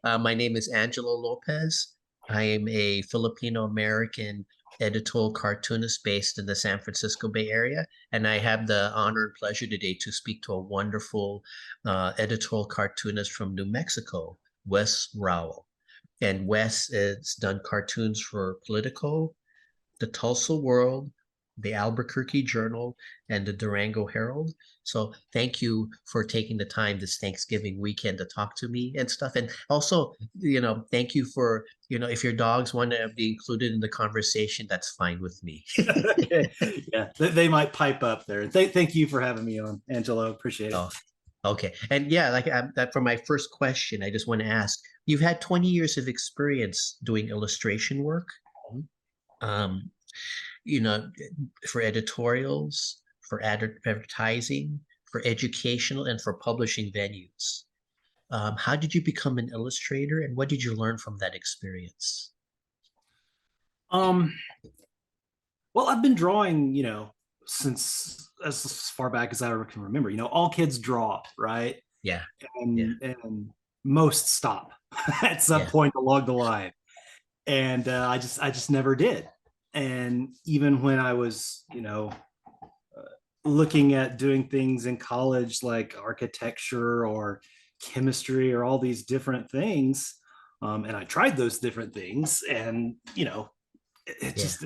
My name is Angelo Lopez. I am a Filipino-American editorial cartoonist based in the San Francisco Bay Area, and I have the honor and pleasure today to speak to a wonderful editorial cartoonist from New Mexico, Wes Rowell. And Wes has done cartoons for Politico, the Tulsa World, the Albuquerque Journal, and the Durango Herald. So thank you for taking the time this Thanksgiving weekend to talk to me and stuff. And also, thank you for, if your dogs want to be included in the conversation, that's fine with me. Okay. Yeah, they might pipe up there. Thank you for having me on, Angelo. Appreciate it. Oh, okay. And yeah, like that for my first question, I just want to ask, you've had 20 years of experience doing illustration work. Um, you know, for editorials, for advertising, for educational, and for publishing venues. How did you become an illustrator, and what did you learn from that experience? Um, well, I've been drawing, since as far back as I can remember. All kids draw, right? Yeah, yeah, And most stop at some yeah, point along the line, and I just never did. And even when I was, looking at doing things in college like architecture or chemistry or all these different things, and I tried those different things, and it yeah. just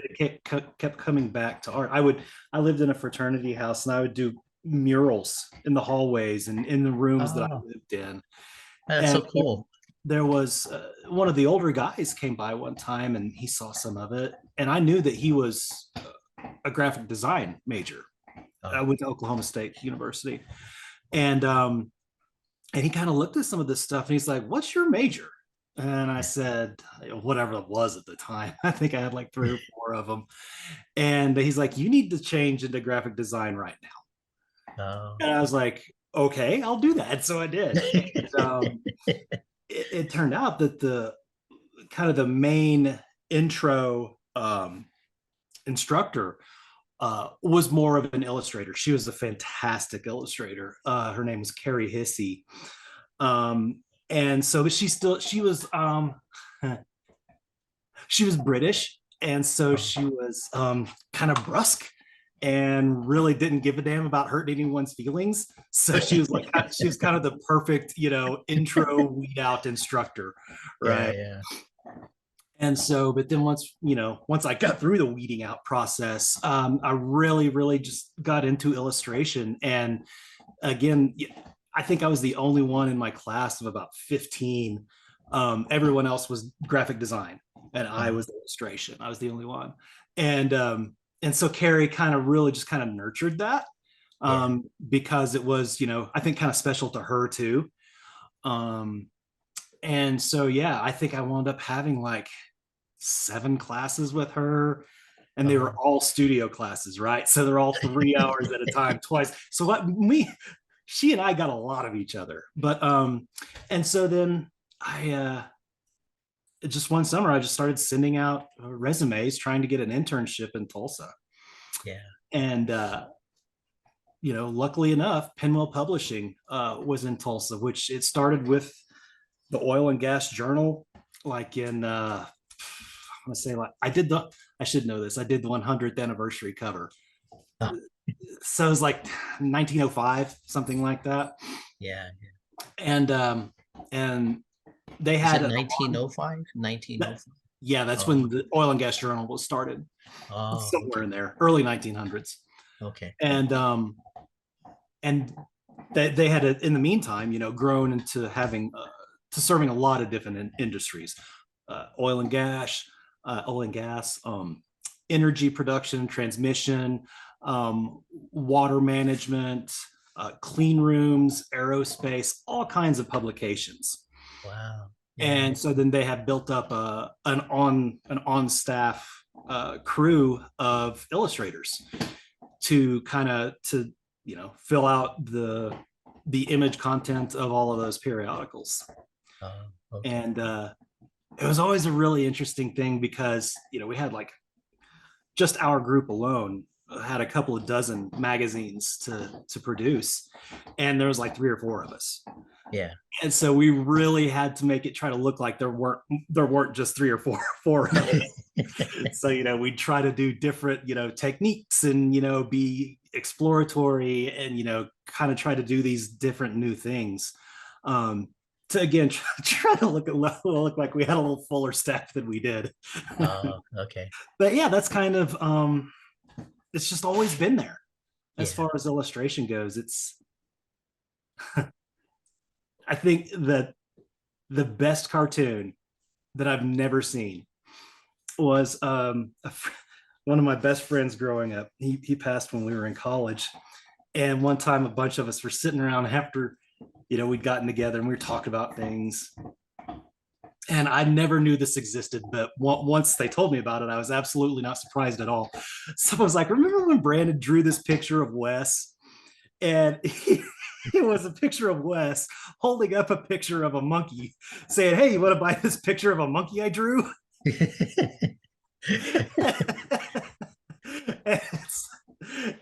kept coming back to art. I lived in a fraternity house, and I would do murals in the hallways and in the rooms that I Oh, lived in. that's And so cool. there was one of the older guys came by one time, and he saw some of it, and I knew that he was a graphic design major. I Oh, went to Oklahoma State University, and he kind of looked at some of this stuff, and he's like, "What's your major?" And I yeah. said, whatever it was at the time. I think I had like three or four of them. And he's like, "You need to change into graphic design right now." Oh. And I was like, "Okay, I'll do that." So I did. And it turned out that the kind of the main intro instructor was more of an illustrator. She was a fantastic illustrator. Her name was Carrie Hissey. And so she was British, and so Oh, she was kind of brusque and really didn't give a damn about hurting anyone's feelings. So she was kind of the perfect, intro weed out instructor, yeah, right? yeah. And so, but then once I got through the weeding out process, I really, really just got into illustration. And again, I think I was the only one in my class of about 15. Everyone else was graphic design, and I Uh, was illustration. I was the only one. And so Carrie kind of really just kind of nurtured that, yeah. because it was, I think kind of special to her too. Um, and so, yeah, I think I wound up having like 7 classes with her, and they were Oh, all studio classes, right? So they're all 3 hours at a time, twice. So what me, she and I got a lot of each other. But and so then I just one summer I just started sending out resumes trying to get an internship in Tulsa. yeah. And luckily enough, Penwell Publishing was in Tulsa, which it started with the Oil and Gas Journal, like in I'm gonna say, like, I should know this. I did the 100th anniversary cover. Oh, So it was like 1905, something like that. yeah. And and they Is had it a, 1905? 1905. yeah, that's Oh, when the Oil and Gas Journal was started, oh, somewhere okay. in there, early 1900s. Okay. And they had, in the meantime, grown into having to serving a lot of different industries, oil and gas, energy production, transmission, water management, clean rooms, aerospace, all kinds of publications. Wow. Yeah. And so then they had built up an on staff crew of illustrators to fill out the image content of all of those periodicals. Okay. And it was always a really interesting thing because we had like, just our group alone had a couple of dozen magazines to produce, and there was like 3 or 4 of us. Yeah. And so we really had to make it try to look like there weren't just three or four of them. So we try to do different techniques, and be exploratory, and kind of try to do these different new things, to again try to look like we had a little fuller staff than we did. Oh, okay. But yeah, that's kind of it's just always been there as Yeah. far as illustration goes. It's I think that the best cartoon that I've never seen was one of my best friends growing up. He passed when we were in college, and one time a bunch of us were sitting around after we'd gotten together, and we were talking about things, and I never knew this existed, but once they told me about it, I was absolutely not surprised at all. So I was like, remember when Brandon drew this picture of Wes? And it was a picture of Wes holding up a picture of a monkey, saying, hey, you want to buy this picture of a monkey I drew?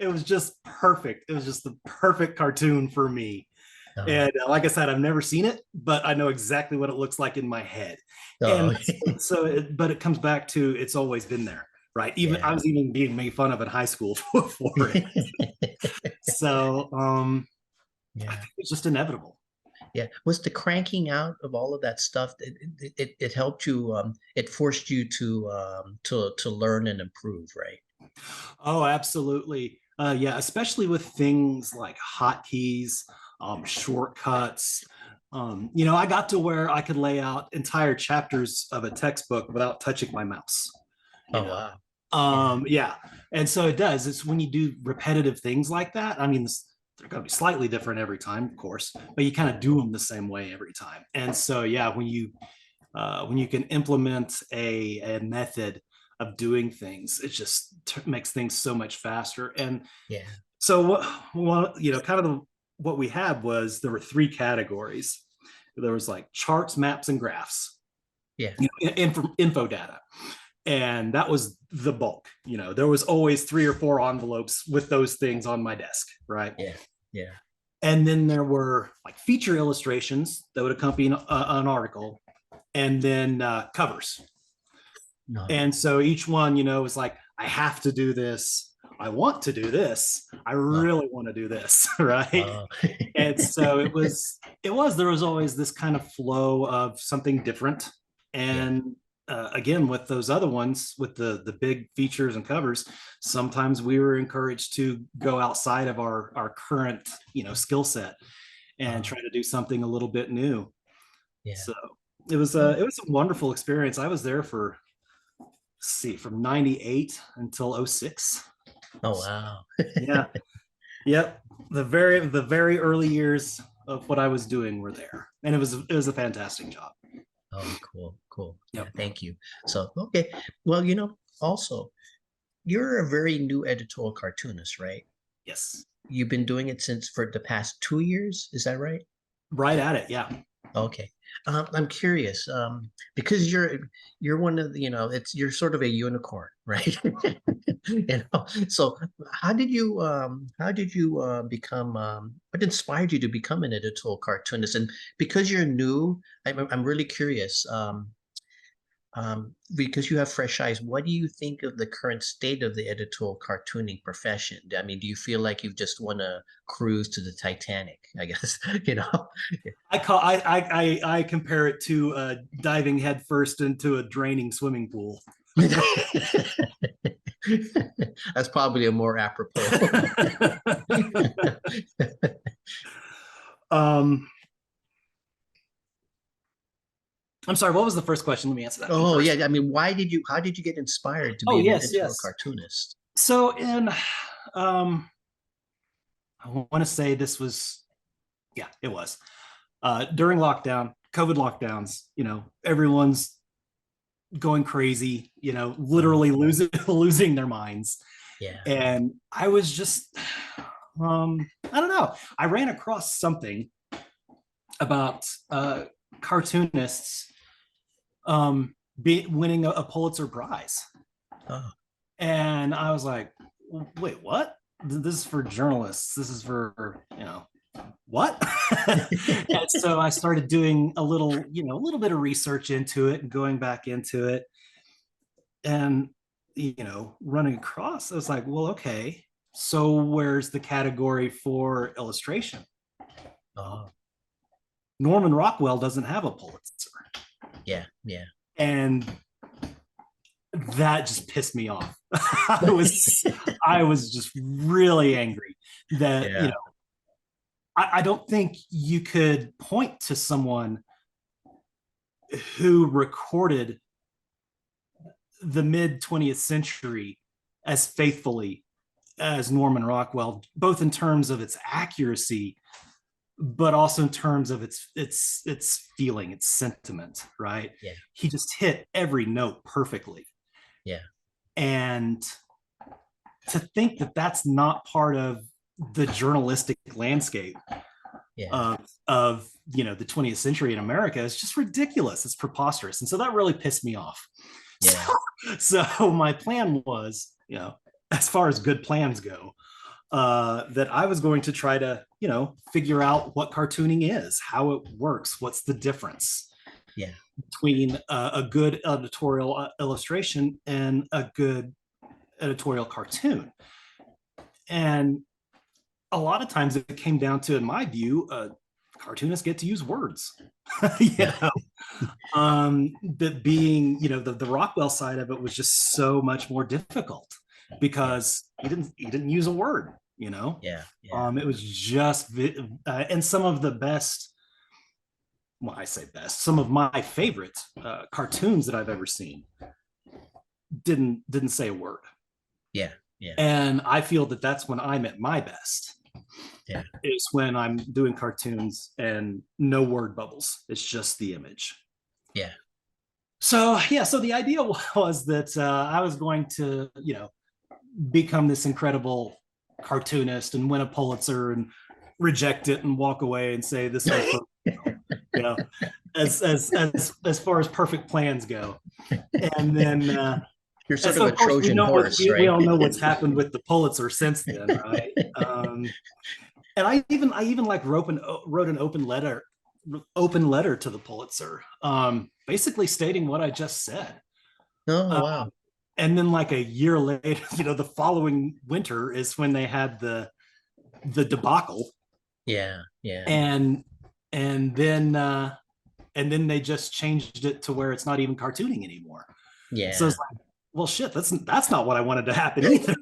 It was just perfect. It was just the perfect cartoon for me. And like I said, I've never seen it, but I know exactly what it looks like in my head. Oh, And so, but it comes back to it's always been there, right? Even yeah. I was even being made fun of in high school for it. So, I think it's just inevitable. Yeah. Was the cranking out of all of that stuff, it helped you, it forced you to learn and improve, right? Oh, absolutely. Yeah, especially with things like hotkeys, shortcuts. I got to where I could lay out entire chapters of a textbook without touching my mouse. You Oh, know, wow. Yeah. yeah, and so it does. It's when you do repetitive things like that. I mean, they're going to be slightly different every time, of course, but you kind of do them the same way every time. And so, yeah, when you can implement a method of doing things, it just makes things so much faster. And Yeah. so kind of what we had was there were three categories. There was like charts, maps, and graphs, Yeah. info data. And that was the bulk. There was always 3 or 4 envelopes with those things on my desk, right? Yeah. Yeah. And then there were like feature illustrations that would accompany an article, and then covers. No. And so each one, was like, I have to do this. I want to do this. I No. really want to do this, right? Oh. And so there was always this kind of flow of something different. Yeah. And again, with those other ones, with the big features and covers, sometimes we were encouraged to go outside of our current skill set and try to do something a little bit new. Yeah. So it was a wonderful experience. I was there for, see, from 98 until 06. Oh, wow. Yeah. Yep. The very early years of what I was doing were there. And it was a fantastic job. Oh, cool. Cool. Yeah. Yep. Thank you. So, okay. Well, also, you're a very new editorial cartoonist, right? Yes. You've been doing it for the past 2 years. Is that right? Right at it. Yeah. Okay. I'm curious, because you're one of the, you're sort of a unicorn, right? So how did you become, what inspired you to become an editorial cartoonist? And because you're new, I'm really curious, because you have fresh eyes, what do you think of the current state of the editorial cartooning profession? I mean, do you feel like you've just won a cruise to the Titanic, I guess, you know? I compare it to diving headfirst into a draining swimming pool. That's probably a more apropos. um, I'm sorry, what was the first question? Let me answer that one Oh first. yeah, I mean, how did you get inspired to Oh, be an yes, editorial yes. cartoonist? So um, I want to say this was, yeah, it was during lockdown, COVID lockdowns. Everyone's going crazy. Literally losing their minds. Yeah. And I was just, I don't know. I ran across something about cartoonists winning a Pulitzer Prize. Oh, And I was like, wait, what? This is for journalists. This is for, what? And so I started doing a little, a little bit of research into it and going back into it, and running across, I was like, well, okay, so where's the category for illustration? Oh, Norman Rockwell doesn't have a Pulitzer. yeah, yeah. And that just pissed me off. I was just really angry that, Yeah. I don't think you could point to someone who recorded the mid 20th century as faithfully as Norman Rockwell, both in terms of its accuracy, but also in terms of its feeling, its sentiment, right? Yeah. He just hit every note perfectly. Yeah. And to think that that's not part of the journalistic landscape of the 20th century in America is just ridiculous. It's preposterous. And so that really pissed me off. Yeah. So my plan was, as far as good plans go, that I was going to try to, figure out what cartooning is, how it works, what's the difference between a good editorial illustration and a good editorial cartoon. And a lot of times it came down to, in my view, cartoonists get to use words. But being, the Rockwell side of it was just so much more difficult because he didn't use a word. It was just and some of the best, well, I say best, some of my favorite cartoons that I've ever seen didn't say a word. And I feel that that's when I'm at my best. Is when I'm doing cartoons and no word bubbles. It's just the image. So the idea was that I was going to, become this incredible cartoonist and win a Pulitzer and reject it and walk away and say this is as far as perfect plans go. And then you're sort of a Trojan horse, right? We all know what's happened with the Pulitzer since then, right? And I even like wrote an open letter to the Pulitzer, basically stating what I just said. Oh, wow. And then like a year later, the following winter is when they had the debacle. And then they just changed it to where it's not even cartooning anymore. So it's like, well, shit, that's not what I wanted to happen either.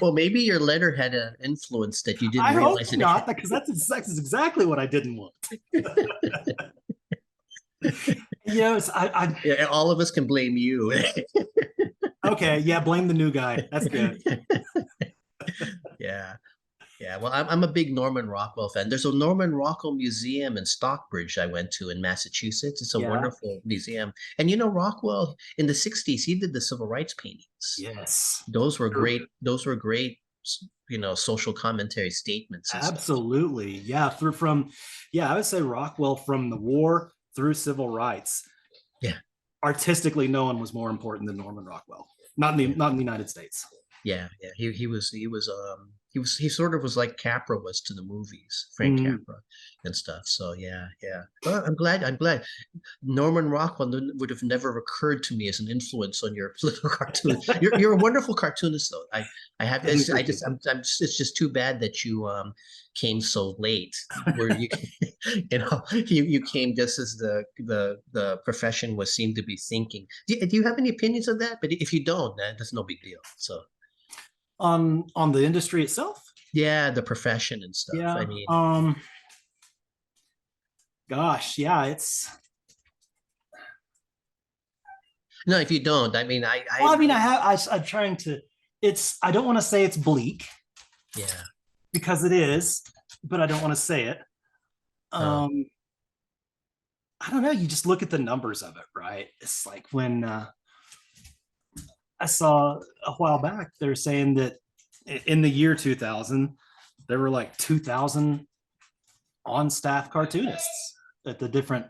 Well, maybe your letter had an influence that you didn't realize. I hope not, because that's exactly what I didn't want. All of us can blame you. Okay, blame the new guy. That's good. Well, I'm a big Norman Rockwell fan. There's a Norman Rockwell Museum in Stockbridge I went to in Massachusetts. It's a wonderful museum. And Rockwell in the 60s, he did the civil rights paintings. Yes. Those were great. Those were great, social commentary statements. Absolutely. Stuff. I would say Rockwell from the war through civil rights. Artistically, no one was more important than Norman Rockwell. Not in the United States. He sort of was like Capra was to the movies, Frank Capra and stuff. So well, I'm glad Norman Rockwell would have never occurred to me as an influence on your political cartoon. You're a wonderful cartoonist, though. It's just too bad that you came so late, where you came just as the profession seemed to be thinking. Do you have any opinions on that? But if you don't, that's no big deal. So. On the industry itself, the profession and stuff. I mean, it's no. If you don't, I mean, I'm trying to. I don't want to say it's bleak, because it is, but I don't want to say it. I don't know. You just look at the numbers of it, right? It's like when. I saw a while back, they're saying that in the year 2000, there were like 2,000 on-staff cartoonists at the different,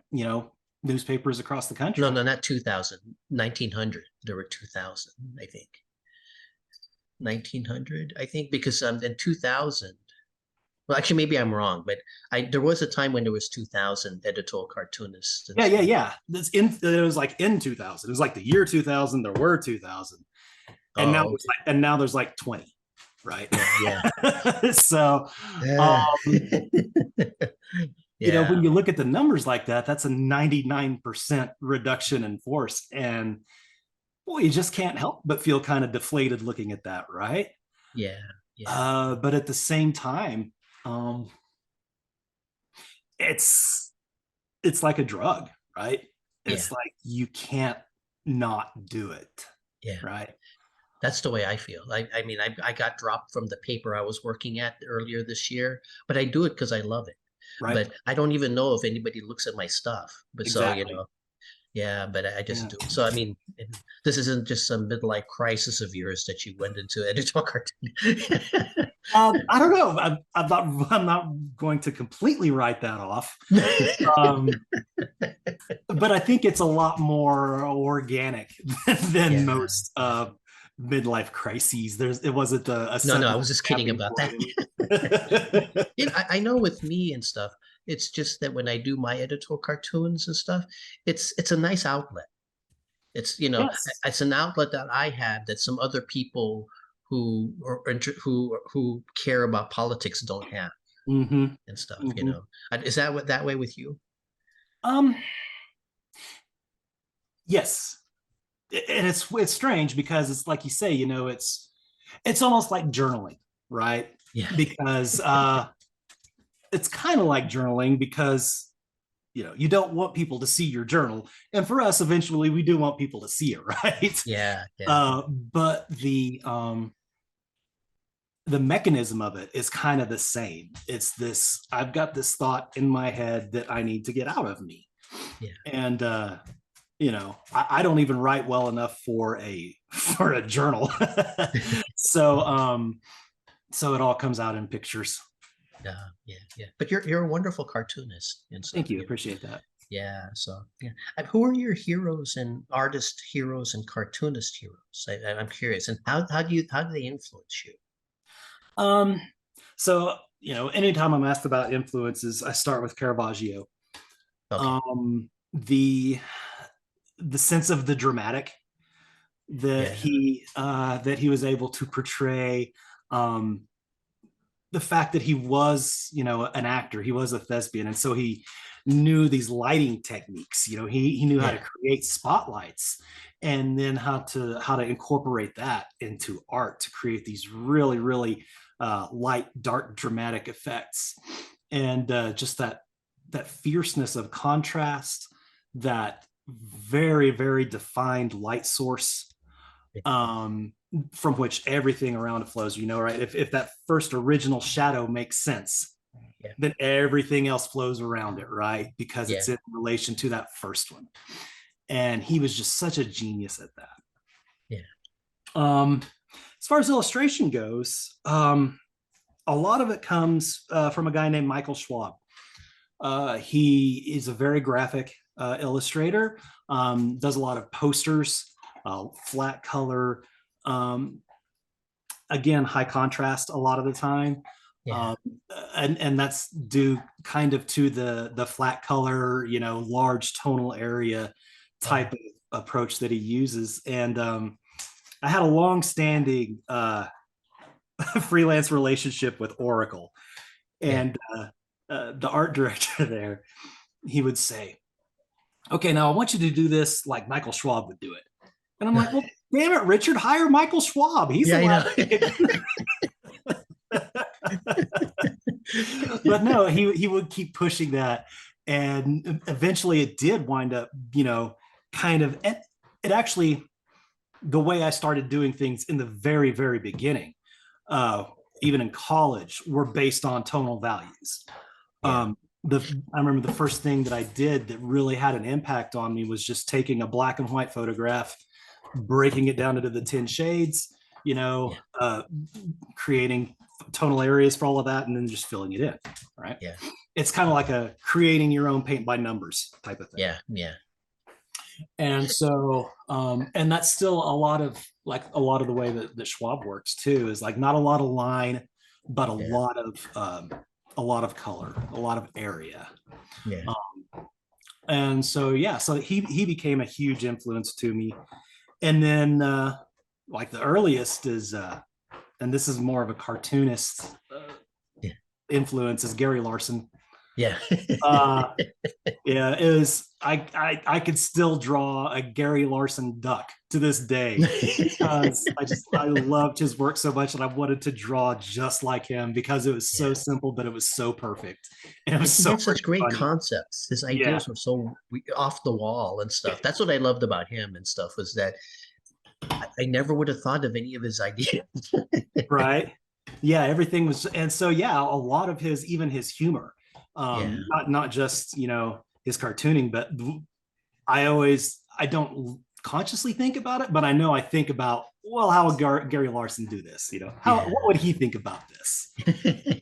newspapers across the country. No, not 2000, 1900. There were 2,000, I think. 1900, I think, because in 2000, Well, actually, maybe I'm wrong, but there was a time when there was 2,000 editorial cartoonists and Yeah, stuff. yeah. It was like in 2000. It was like the year 2000. There were 2000, and now Oh, there's okay. like 20, right? Yeah, yeah. So, Yeah. um, Yeah, when you look at the numbers like that, that's a 99% reduction in force, and boy, you just can't help but feel kind of deflated looking at that, right? yeah, yeah, But at the same time, um, it's it's like a drug, right? yeah, It's like you can't not do it, yeah. right? That's the way I feel. I mean, I got dropped from the paper I was working at earlier this year, but I do it because I love it. Right? But I don't even know if anybody looks at my stuff. But so, Exactly. yeah, but I Yeah. just do it. So, I mean, this isn't just some midlife crisis of yours that you went into editorial cartoon. I don't know. I'm not going to completely write that off. But I think it's a lot more organic than Yeah. most midlife crises. It wasn't a No, no, sudden I was just kidding snapping about that. point. I know with me and stuff, it's just that when I do my editorial cartoons and stuff, it's a nice outlet. Yes. It's an outlet that I have that some other people who care about politics don't have Hmm. and stuff. Hmm. Is that way with you? Um, yes. And it's strange because it's like you say, it's almost like journaling, right? Yeah, Because it's kind of like journaling because you don't want people to see your journal, and for us eventually we do want people to see it, right? yeah, yeah, But the mechanism of it is kind of the same. It's this: I've got this thought in my head that I need to get out of me, yeah. and I don't even write well enough for a journal. so so it all comes out in pictures. Yeah, yeah. But you're a wonderful cartoonist and stuff. Thank you, appreciate that. Yeah. So yeah. Who are your heroes and artist heroes and cartoonist heroes? I'm curious. And how do they influence you? um so anytime I'm asked about influences, I start with Caravaggio. Okay. The sense of the dramatic Yeah. that he was able to portray, um the fact that he was, an actor, he was a thespian, and so he knew these lighting techniques. He knew how to Yeah. create spotlights, and then how to incorporate that into art to create these really, really light, dark, dramatic effects, and just that fierceness of contrast, that very, very defined light source, um, from which everything around it flows. Right? If that first original shadow makes sense, Yeah. then everything else flows around it, right? Because Yeah. it's in relation to that first one. And he was just such a genius at that. Yeah. As far as illustration goes, a lot of it comes from a guy named Michael Schwab. He is a very graphic illustrator, does a lot of posters, flat color, um, again, high contrast a lot of the time. Yeah. Um, and that's due kind of to the flat color, large tonal area Yeah. type of approach that he uses. And I had a long-standing freelance relationship with Oracle, Yeah. and the art director there, he would say, "Okay, now I want you to do this like Michael Schwab would do it." And I'm like, "Well, damn it, Richard, hire Michael Schwab. He's Yeah, the I one." know. But no, he would keep pushing that, and eventually it did wind up, kind of. It actually, the way I started doing things in the very, very beginning, uh, even in college, were based on tonal values. Yeah. Um, I remember the first thing that I did that really had an impact on me was just taking a black and white photograph, breaking it down into the 10 shades, Yeah. creating tonal areas for all of that, and then just filling it in. Right. Yeah. It's kind of like a creating your own paint by numbers type of thing. Yeah. Yeah. And so, and that's still a lot of the way that Schwab works too, is like not a lot of line, but a Yeah. lot of a lot of color, a lot of area. Yeah. And so, yeah, so he became a huge influence to me. And then, like the earliest is, and this is more of a cartoonist Yeah. influence, is Gary Larson. Yeah. Uh, yeah, it was. I could still draw a Gary Larson duck to this day because I loved his work so much, and I wanted to draw just like him because it was so Yeah. simple, but it was so perfect, and it was He so had such great funny. concepts. His Yeah, ideas were so off the wall and stuff. That's what I loved about him and stuff, was that I never would have thought of any of his ideas. right. Yeah, everything was, and so yeah, a lot of his, even his humor, Yeah. not just his cartooning, but I don't consciously think about it, but I know I think about, well, how would Gary Larson do this? How, Yeah. what would he think about this?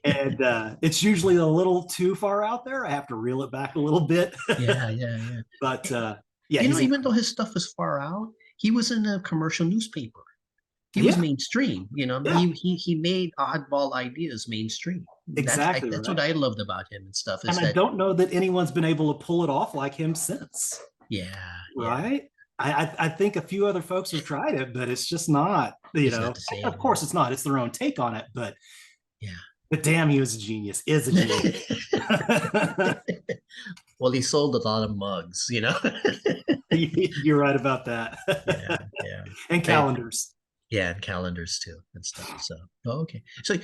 And it's usually a little too far out there. I have to reel it back a little bit. Yeah, yeah, yeah. But yeah, Even though his stuff was far out, he was in a commercial newspaper. He was yeah, mainstream. yeah, He made oddball ideas mainstream. exactly That's what right. I loved about him and stuff, And is I that, don't know that anyone's been able to pull it off like him since. yeah, yeah, Right. I think a few other folks have tried it, but it's just not, it's not the of same. course it's not, it's their own take on it, Yeah. but damn, he was a genius, is a genius. Well, he sold a lot of mugs, You're right about that. Yeah, yeah. And I, calendars. yeah, and calendars too and stuff. So, oh, okay. So,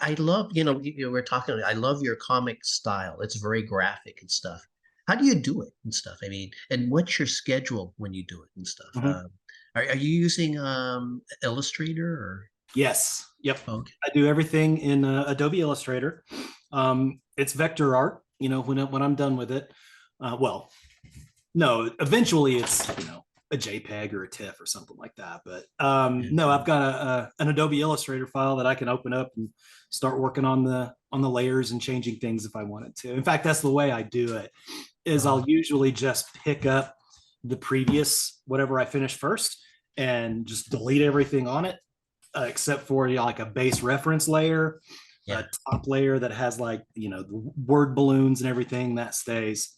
I love, we're talking, I love your comic style. It's very graphic and stuff. How do you do it and stuff? I mean, and what's your schedule when you do it and stuff? Mhm. Are you using Illustrator or? Yes. Yep. Okay. I do everything in Adobe Illustrator. It's vector art, when I'm done with it. Well, no, eventually it's, a JPEG or a TIFF or something like that. But Yeah. no, I've got an Adobe Illustrator file that I can open up and start working on the layers and changing things if I wanted to. In fact, that's the way I do it. Is I'll usually just pick up the previous whatever I finished first and just delete everything on it, except for like a base reference layer, Yeah. a top layer that has like the word balloons and everything that stays,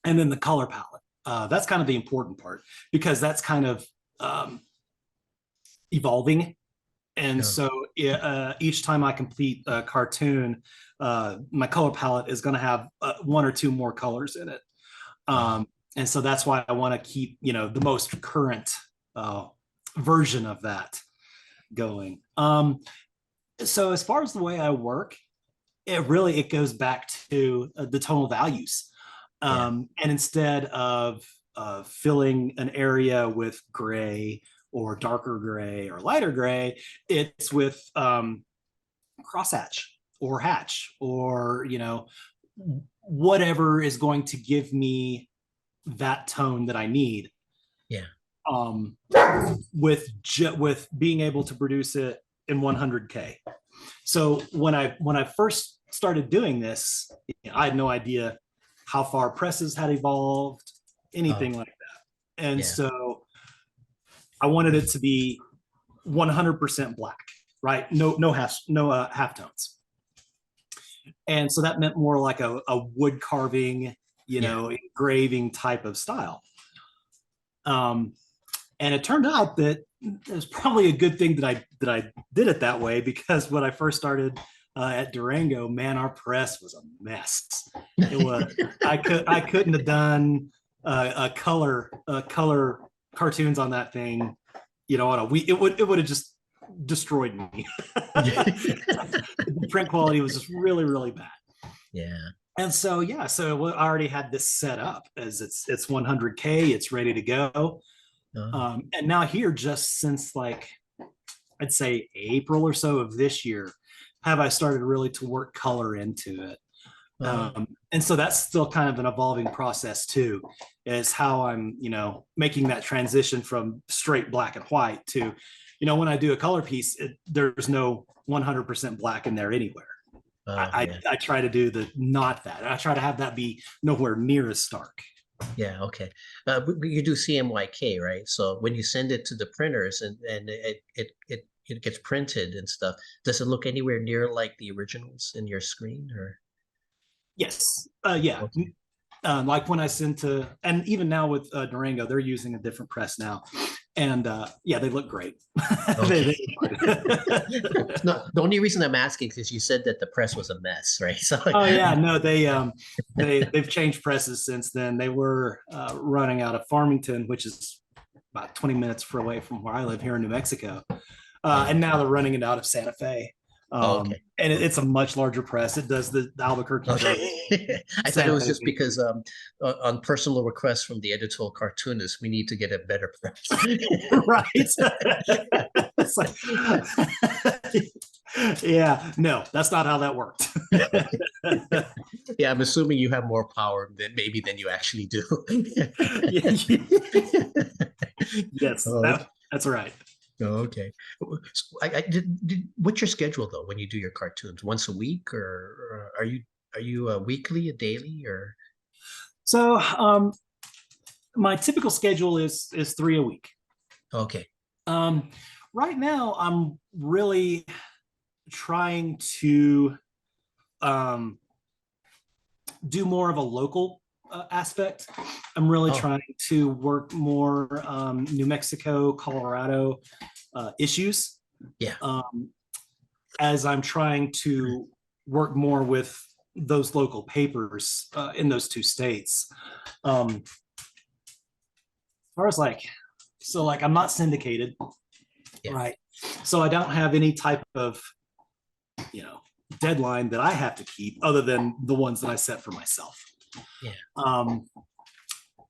and then the color palette. That's kind of the important part because that's kind of evolving. And Yeah. so each time I complete a cartoon, my color palette is going to have one or two more colors in it. And so that's why I want to keep, the most current version of that going. So as far as the way I work, it goes back to the tonal values. Yeah. And instead of filling an area with gray or darker gray or lighter gray, it's with crosshatch or hatch or whatever is going to give me that tone that I need. Yeah. With being able to produce it in 100K. So when I first started doing this, I had no idea how far presses had evolved, anything like that. And so I wanted it to be 100% black, right? No half tones. And so that meant more like a wood carving, engraving type of style. And it turned out that it was probably a good thing that I did it that way, because when I first started at Durango, man, our press was a mess. It was I couldn't have done color cartoons on that thing, on a week. It would have just destroyed me. The print quality was just really, really bad. Yeah. And so I already had this set up as it's 100K, it's ready to go. And now here, just since like I'd say April or so of this year, have I started really to work color into it. And so that's still kind of an evolving process too, is how I'm, making that transition from straight black and white to, when I do a color piece, there's no 100% black in there anywhere. I try to do not that. I try to have that be nowhere near as stark. Yeah, okay. You do CMYK, right? So when you send it to the printers and it gets printed and stuff. Does it look anywhere near like the originals in your screen or? Yes. Yeah. Okay. Like when I sent to, and even now with Durango, they're using a different press now, and yeah, they look great. Okay. Look great. No, the only reason I'm asking is you said that the press was a mess, right? So Oh yeah, no, they've changed presses since then. They were running out of Farmington, which is about 20 minutes away from where I live here in New Mexico, and now they're running it out of Santa Fe. okay. And Okay. it's a much larger press. It does the Albuquerque Journal. Okay. I thought it Santa was Fe. just because on personal request from the editorial cartoonist, we need to get a better press. Right. It's like, yeah, no, that's not how that worked. Yeah, I'm assuming you have more power than you actually do. Yes, Oh, that's right. okay. So what's your schedule though when you do your cartoons? Once a week, or are you a weekly, a daily, or? So my typical schedule is 3 a week. Okay. Um, right now, I'm really trying to um, do more of a local aspect. I'm really Oh, trying to work more New Mexico, Colorado issues yeah. as I'm trying to work more with those local papers in those two states. As far as like, so like I'm not syndicated, Yeah. right? So I don't have any type of, you know, deadline that I have to keep other than the ones that I set for myself. Yeah.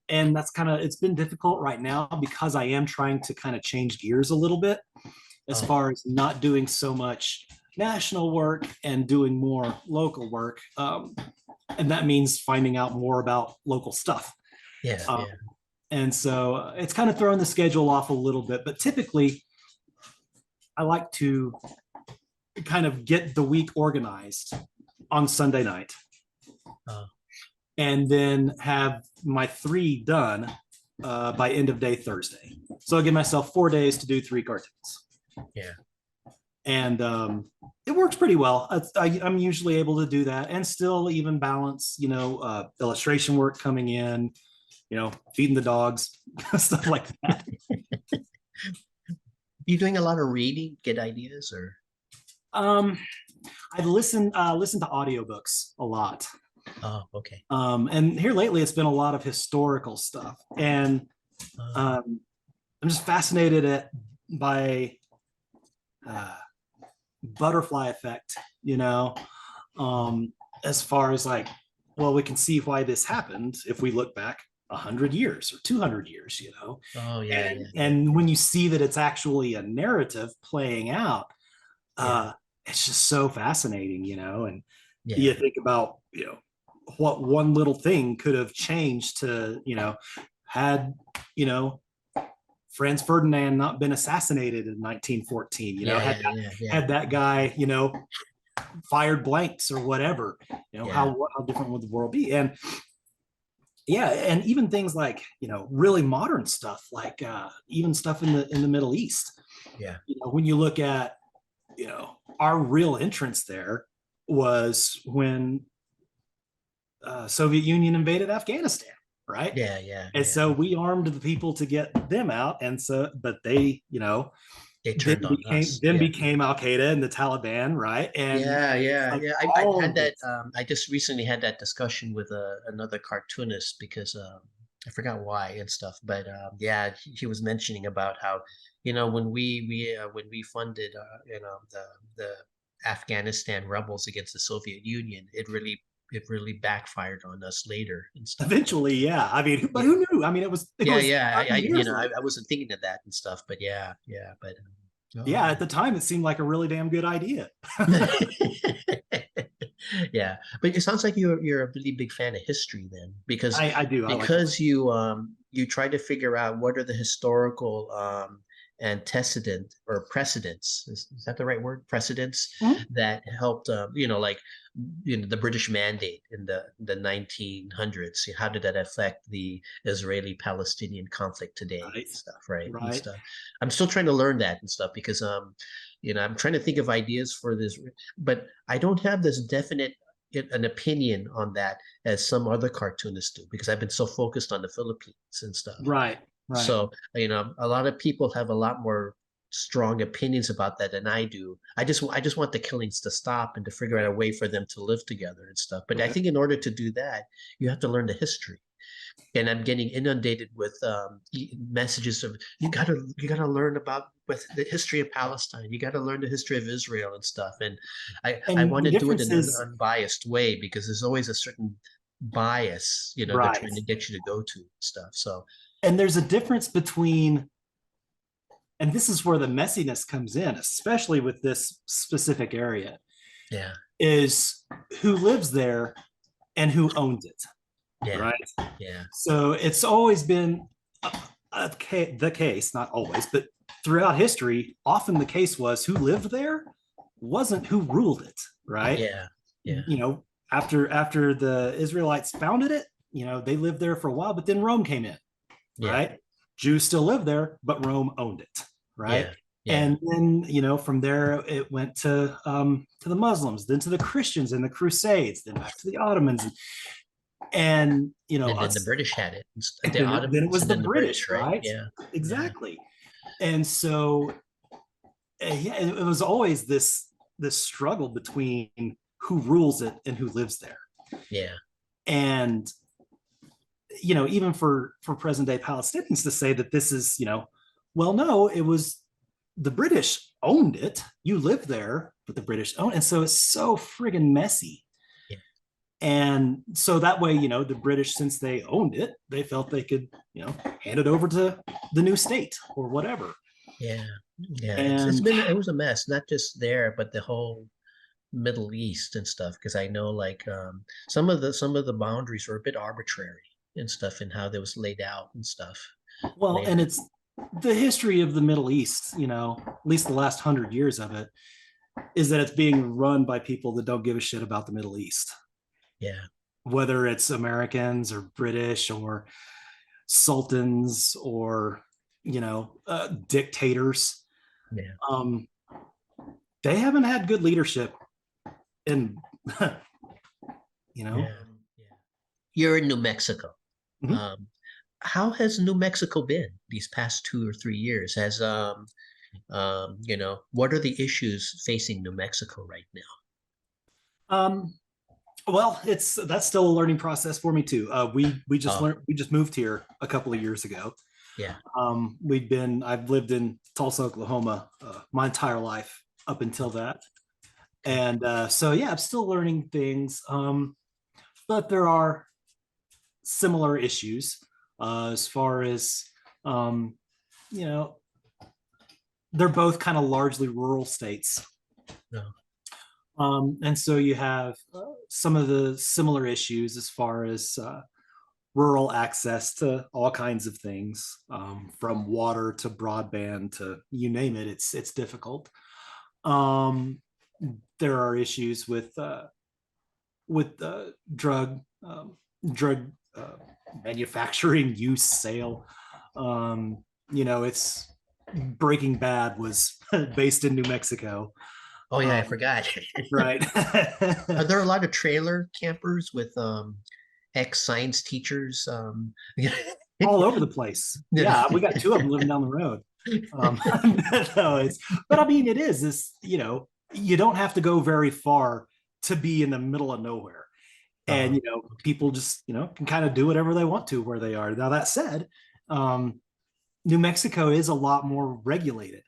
And that's kind of, it's been difficult right now because I am trying to kind of change gears a little bit as Oh, far as not doing so much national work and doing more local work. And that means finding out more about local stuff. yeah. Um, Yeah. and so it's kind of throwing the schedule off a little bit, but typically I like to kind of get the week organized on Sunday night Oh, and then have my 3 done by end of day Thursday. So I give myself 4 days to do 3 cartoons. yeah. And it works pretty well. I'm usually able to do that and still even balance, you know, illustration work coming in, you know, feeding the dogs, stuff like that. You doing a lot of reading, get ideas, or? Um, I've listened to audiobooks a lot. Oh, okay. And here lately, it's been a lot of historical stuff, and Uh, I'm just fascinated by uh, butterfly effect. You know, as far as like, well, we can see why this happened if we look back 100 years or 200 years. You know, oh, yeah, yeah, and when you see that it's actually a narrative playing out, yeah, it's just so fascinating. You know, and yeah, you think about, you know, what one little thing could have changed to, you know, had, you know, Franz Ferdinand not been assassinated in 1914, you know, yeah, yeah, yeah, yeah, had that guy, you know, fired blanks or whatever, you know, yeah, how different would the world be? And yeah, and even things like, you know, really modern stuff, like even stuff in the Middle East. yeah, You know, when you look at, you know, our real entrance there was when Soviet Union invaded Afghanistan, right? yeah, yeah, And yeah. so we armed the people to get them out, and so but they, you know, They turned on us. then Yeah. became Al Qaeda and the Taliban, right? And Yeah, yeah, like yeah. I all had of that. this. I just recently had that discussion with another cartoonist because I forgot why and stuff. But yeah, he was mentioning about how, when we funded the Afghanistan rebels against the Soviet Union, it really backfired on us later and stuff. But Eventually, yeah. I mean, but yeah, who knew? I mean, it yeah, was yeah. 30 years later. I wasn't thinking of that and stuff. But yeah, yeah. But Yeah, oh. at the time, it seemed like a really damn good idea. Yeah, but it sounds like you're a really big fan of history then, I do. I like history. because you try to figure out what are the historical antecedent or precedents. Is that the right word? Precedents Mhm. that helped, like, the British Mandate in the 1900s. How did that affect the Israeli-Palestinian conflict today Right, and stuff, right? And right. stuff. I'm still trying to learn that and stuff because, I'm trying to think of ideas for this, but I don't have this definite an opinion on that as some other cartoonists do because I've been so focused on the Philippines and stuff. Right, right. So, a lot of people have a lot more strong opinions about that than I do. I just want the killings to stop and to figure out a way for them to live together and stuff. But I Right. think in order to do that, you have to learn the history. And I'm getting inundated with messages of you gotta learn about with the history of Palestine. You got to learn the history of Israel and stuff. And I And want the to do it difference in an is, unbiased way because there's always a certain bias, they're right. trying to get you to go to and stuff. So And there's a difference between, and this is where the messiness comes in, especially with this specific area, yeah, is who lives there and who owns it, yeah, right? yeah, So it's always been the case, not always, but throughout history, often the case was who lived there wasn't who ruled it, right? yeah, yeah, After the Israelites founded it, they lived there for a while, but then Rome came in, yeah, right? Jews still lived there, but Rome owned it, right? yeah, yeah. And then, from there it went to the Muslims, then to the Christians and the Crusades, then back to the Ottomans, and And then the us. British had it, And the then it Ottomans, was and the then the British, British, right? right? Yeah, yeah, Exactly. And so, yeah, it was always this struggle between who rules it and who lives there. yeah, And even for present day Palestinians to say that this is, well, no, it was the British owned it. You live there, but the British own, and so it's so friggin' messy. yeah, And so that way, the British, since they owned it, they felt they could, hand it over to the new state or whatever. yeah, yeah. And It was a mess, not just there, but the whole Middle East and stuff. Because I know like some of the boundaries were a bit arbitrary and stuff, and how they was laid out and stuff well, and later. it's the history of the Middle East, at least the last 100 years of it, is that it's being run by people that don't give a shit about the Middle East, Yeah, whether it's Americans or British or sultans or dictators. yeah, Um, they haven't had good leadership in you know yeah, yeah. You're in New Mexico. Mhm. Um, how has New Mexico been these past 2 or 3 years? What are the issues facing New Mexico right now? um, well, that's still a learning process for me too. Oh, We just moved here a couple of years ago. yeah, I've lived in Tulsa, Oklahoma, my entire life up until that. okay. And so, yeah, I'm still learning things. But there are similar issues as far as, um, you know, they're both kind of largely rural states. No, And so you have some of the similar issues as far as rural access to all kinds of things, from water to broadband to you name it. It's difficult. Um, there are issues with drug manufacturing, use, sale. It's Breaking Bad was based in New Mexico. oh yeah, I Um, forgot. right. Are there a lot of trailer campers with ex-science teachers? All over the place. Yeah, we got two of them living down the road. Um, no, but I mean, it is this, you don't have to go very far to be in the middle of nowhere. And, people just, can kind of do whatever they want to where they are. Now, that said, um, New Mexico is a lot more regulated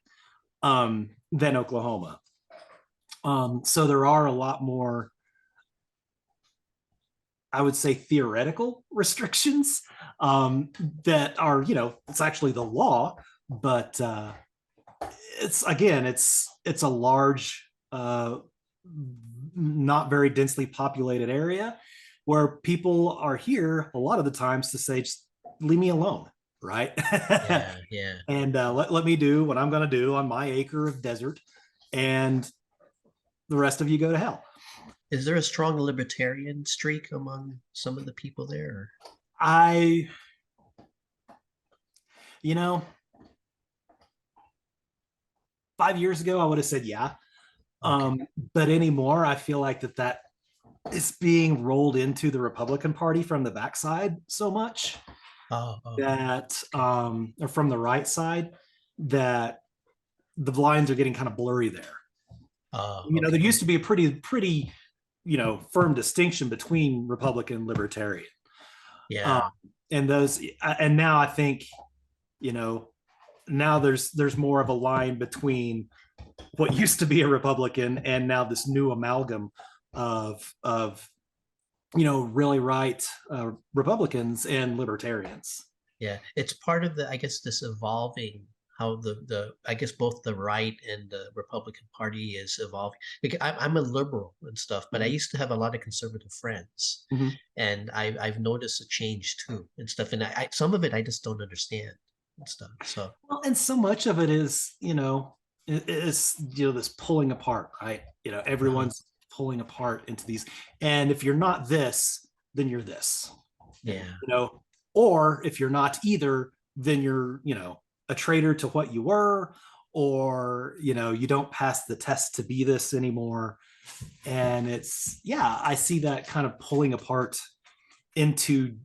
than Oklahoma. So there are a lot more, I would say, theoretical restrictions that are, it's actually the law, but it's a large, not very densely populated area where people are here a lot of the times to say, just leave me alone. right? Yeah, yeah. And let me do what I'm going to do on my acre of desert, and the rest of you go to hell. Is there a strong libertarian streak among some of the people there? I, you know, 5 years ago, I would have said yeah. Okay. But anymore, I feel like that is being rolled into the Republican Party from the backside so much Oh, that, okay. or from the right side, that the lines are getting kind of blurry there. Oh, There okay. used to be a pretty, firm distinction between Republican and Libertarian. Um, Yeah. and now I think, you know, now there's more of a line between what used to be a Republican and now this new amalgam of really right Republicans and libertarians. Yeah. It's part of the, I guess, this evolving how I guess both the right and the Republican Party is evolving. Like, I'm a liberal and stuff, but I used to have a lot of conservative friends, Mm-hmm. and I've noticed a change too and stuff. And some of it I just don't understand and stuff. So Well, and so much of it is, is this pulling apart, right? uh-huh. Everyone's pulling apart into these, and if you're not this, then you're this, Yeah. or if you're not either, then you're, a traitor to what you were, or you don't pass the test to be this anymore. And it's, yeah, I see that kind of pulling apart into,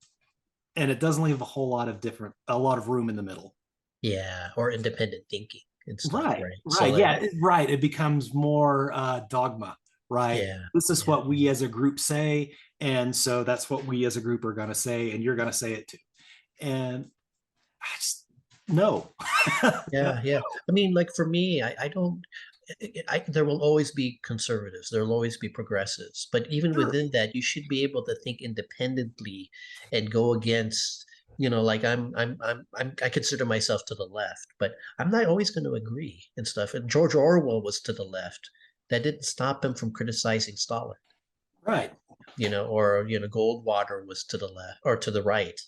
and it doesn't leave a lot of room in the middle. Yeah. Or independent thinking and stuff, Right, right? So right, like, yeah, right. It becomes more dogma, right? yeah, This is yeah. what we as a group say, and so that's what we as a group are going to say, and you're going to say it too. And I just no. Yeah, yeah. I mean, like for me, I don't. There will always be conservatives. There will always be progressives. But even Sure. within that, you should be able to think independently and go against. Like I consider myself to the left, but I'm not always going to agree and stuff. And George Orwell was to the left. That didn't stop him from criticizing Stalin. Right. Or Goldwater was to the left or to the right.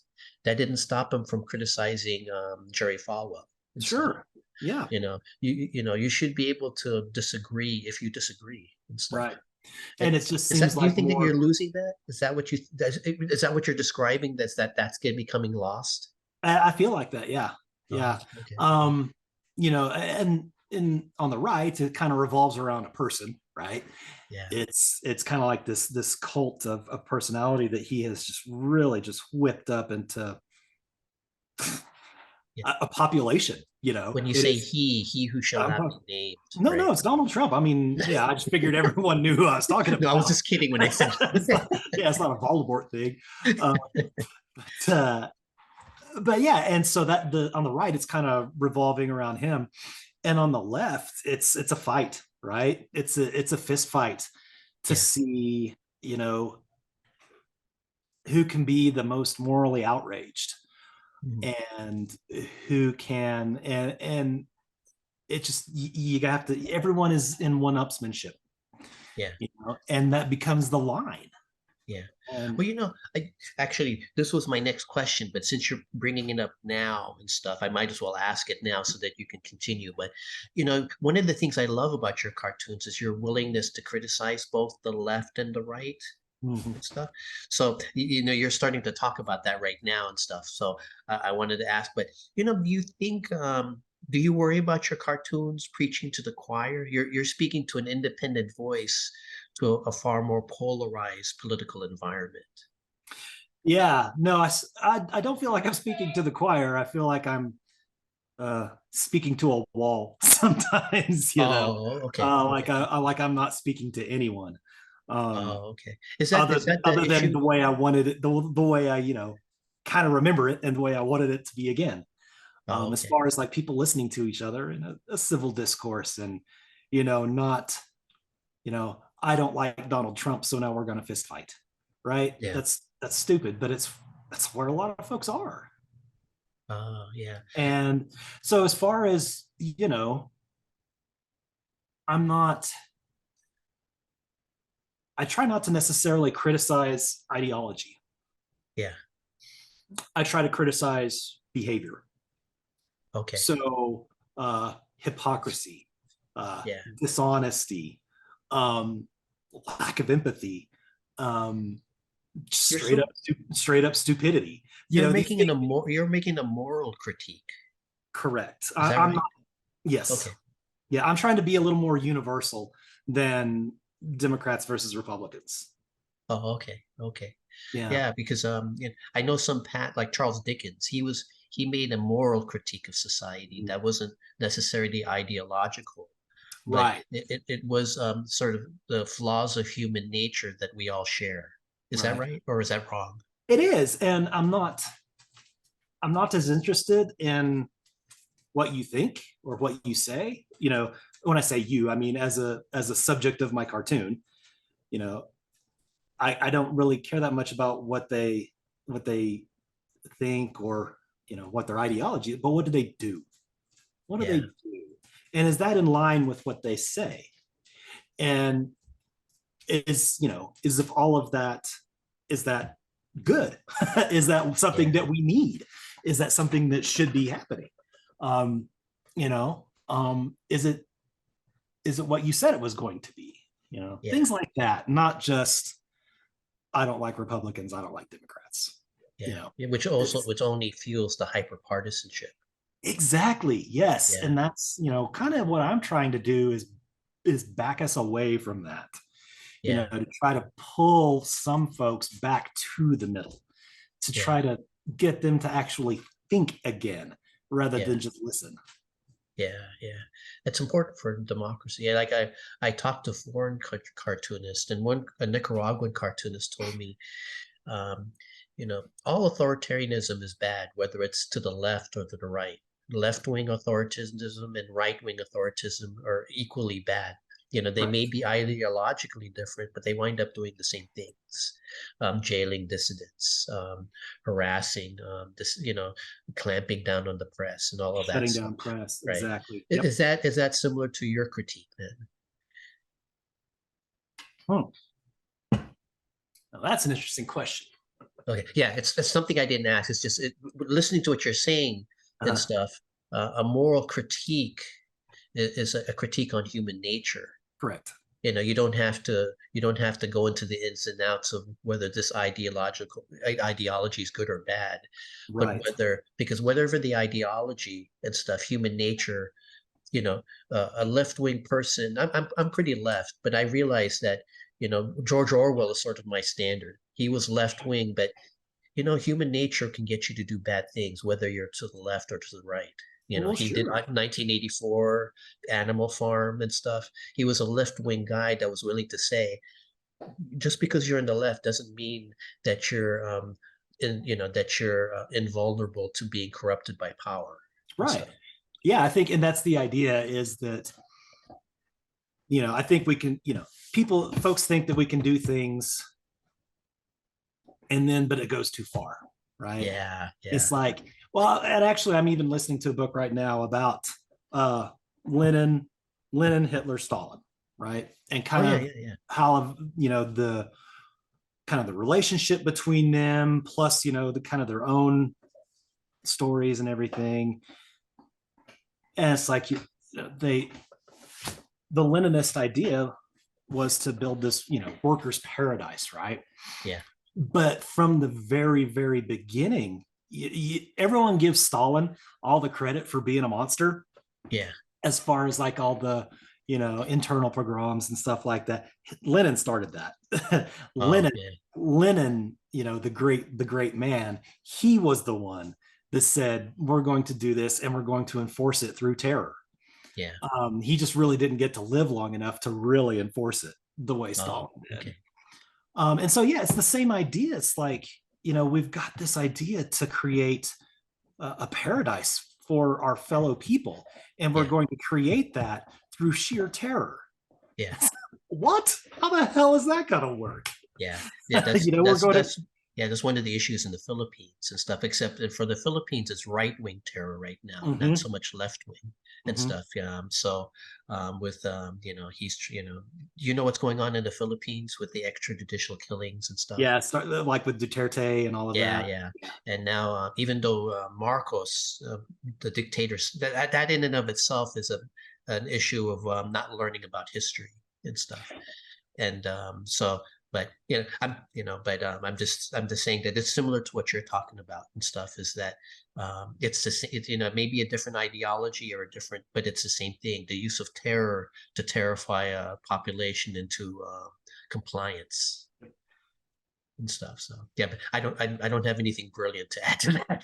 That didn't stop him from criticizing Jerry Falwell and stuff. Sure. Yeah. You should be able to disagree if you disagree and stuff. Right. And it just Is seems that, do you like think that you're more. losing that? Is that what you're describing? That's becoming lost? I feel like that. Yeah. Oh, Yeah. okay. And on the right, it kind of revolves around a person, right? Yeah. It's kind of like this cult of personality that he has just really just whipped up into Yeah. a population. When you It say is. he who shall not be named, No, right? no, it's Donald Trump. I mean, yeah, I just figured everyone knew who I was talking No, I was about. just kidding when I said. Yeah, it's not a Voldemort thing. Uh, but yeah, and so that the on the right, it's kind of revolving around him, and on the left, it's a fight, right? It's a fist fight to Yeah. see, who can be the most morally outraged, Mhm. and who can, and it just you have to. Everyone is in one-upsmanship, Yeah. and that becomes the line. Yeah. And Well, actually, this was my next question, but since you're bringing it up now and stuff, I might as well ask it now so that you can continue. But, one of the things I love about your cartoons is your willingness to criticize both the left and the right mhm. and stuff. So, you're starting to talk about that right now and stuff. So, I wanted to ask, but, do you think, do you worry about your cartoons preaching to the choir? You're speaking to an independent voice to a far more polarized political environment. Yeah, no, I don't feel like I'm speaking to the choir. I feel like I'm speaking to a wall sometimes, Oh, okay, like okay. like I'm not speaking to anyone. Um, Oh, okay. Is that the other than issue? the way I wanted it, the way I, kind of remember it and the way I wanted it to be again. Oh, As okay. far as like people listening to each other in a civil discourse, and, not, I don't like Donald Trump, so now we're going to fist fight. Right. Yeah. That's stupid, but that's where a lot of folks are. Oh, yeah. And so as far as, I'm not, I try not to necessarily criticize ideology. Yeah. I try to criticize behavior. Okay. So hypocrisy, Yeah. dishonesty, lack of empathy, You're straight up stupidity. you're making you're making a moral critique. Correct. Is that I'm right? not. Yes. Okay. Yeah, I'm trying to be a little more universal than Democrats versus Republicans. Oh, okay. Okay. Yeah. Yeah, because I know some like Charles Dickens, he made a moral critique of society that wasn't necessarily ideological, but Right. it was sort of the flaws of human nature that we all share. Is that Right. right, or is that wrong? It is, and I'm not as interested in what you think or what you say. You know, when I say you, I mean as a subject of my cartoon. You know, I don't really care that much about what they think or what their ideology, but what do they do? What do Yeah. they do? And is that in line with what they say? And is if all of that, is that good? Is that something Yeah. that we need? Is that something that should be happening? Um, is it what you said it was going to be? Yeah. Things like that, not just I don't like Republicans, I don't like Democrats. Yeah. Which only fuels the hyper-partisanship. Exactly. Yes. Yeah. And that's, kind of what I'm trying to do is back us away from that. Yeah. To try to pull some folks back to the middle, to Yeah. try to get them to actually think again rather Yeah. than just listen. Yeah, yeah, it's important for democracy. Yeah, like I talked to foreign cartoonists, and a Nicaraguan cartoonist told me, um, all authoritarianism is bad, whether it's to the left or to the right. Left-wing authoritarianism and right-wing authoritarianism are equally bad. They Right. may be ideologically different, but they wind up doing the same things. Jailing dissidents, harassing, clamping down on the press and all of that Shutting stuff. down press. Right. Exactly. Yep. Is that similar to your critique then? Now, that's an interesting question. Okay. Yeah, it's something I didn't ask. It's just listening to what you're saying and stuff. A moral critique is a critique on human nature. Correct. You don't have to go into the ins and outs of whether this ideology is good or bad, Right. but because whatever the ideology and stuff, human nature, a left-wing person. I'm pretty left, but I realize that George Orwell is sort of my standard. He was left-wing, but human nature can get you to do bad things, whether you're to the left or to the right. He did 1984 Animal Farm and stuff. He was a left-wing guy that was willing to say, just because you're in the left doesn't mean that you're invulnerable to being corrupted by power. Right. Yeah, I think, and that's the idea, is that I think we can, folks think that we can do things but it goes too far, right? Yeah. It's like, well, and actually I'm even listening to a book right now about Lenin, Hitler, Stalin, right? And kind of how the kind of the relationship between them, plus the kind of their own stories and everything. And it's like the Leninist idea was to build this workers' paradise, right? Yeah. But from the very, very beginning, everyone gives Stalin all the credit for being a monster. Yeah. As far as like all the, internal pogroms and stuff like that. Lenin started that. Lenin, the great man, he was the one that said, we're going to do this and we're going to enforce it through terror. Yeah. He just really didn't get to live long enough to really enforce it the way Stalin did. Okay. And so, yeah, it's the same idea. It's like, we've got this idea to create a paradise for our fellow people, and we're going to create that through sheer terror. Yeah. What? How the hell is that going to work? Yeah. Yeah, that's one of the issues in the Philippines and stuff, except that for the Philippines, it's right-wing terror right now, not Hmm. so much left-wing and Hmm. stuff. So with you know what's going on in the Philippines with the extrajudicial killings and stuff. Yeah, start like with Duterte and all of Yeah, that. yeah. And now, even though Marcos, the dictator, that in and of itself is an issue of not learning about history and stuff. And but I'm just saying that it's similar to what you're talking about and stuff. Is that it's the it's maybe a different ideology or a different, but it's the same thing. The use of terror to terrify a population into compliance and stuff. So yeah, but I don't have anything brilliant to add to that.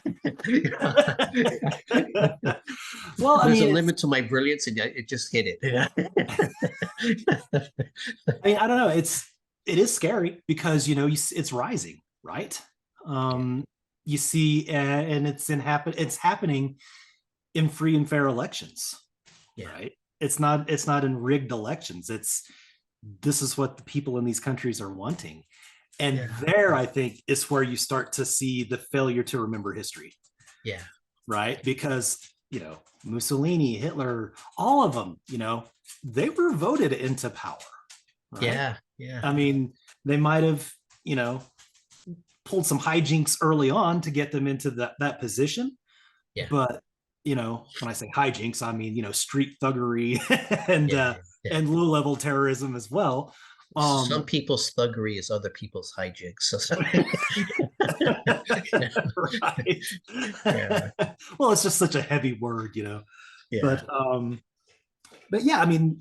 Well, I There's a mean, limit to my brilliance, and it just hit it. I don't know. It is scary because it's rising, right? Yeah, You see, and it's happening in free and fair elections, yeah, right? It's not in rigged elections. This is what the people in these countries are wanting. And yeah, there, I think, is where you start to see the failure to remember history, yeah, right? Because, Mussolini, Hitler, all of them, they were voted into power, right? yeah, yeah, I mean, they might have, pulled some hijinks early on to get them into that position. yeah, But, when I say hijinks, I mean, street thuggery and yeah, uh, yeah. and low level terrorism as well. Some Um, people's thuggery is other people's hijinks. So, right. yeah, Well, it's just such a heavy word, yeah, But yeah, I mean,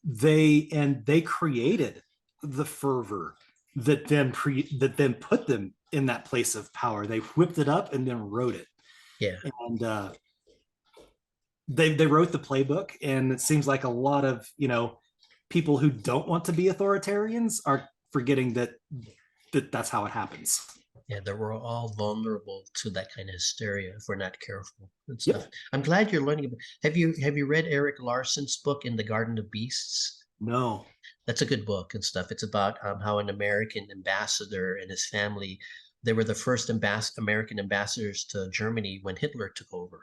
they created the fervor that then put them in that place of power. They whipped it up and then wrote it. yeah, And they wrote the playbook, and it seems like a lot of people who don't want to be authoritarians are forgetting that's how it happens. yeah. That we're all vulnerable to that kind of hysteria if we're not careful and stuff. Yep. I'm glad you're learning about. Have you read Eric Larson's book In the Garden of Beasts? No. That's a good book and stuff. It's about how an American ambassador and his family, they were the first American ambassadors to Germany when Hitler took over.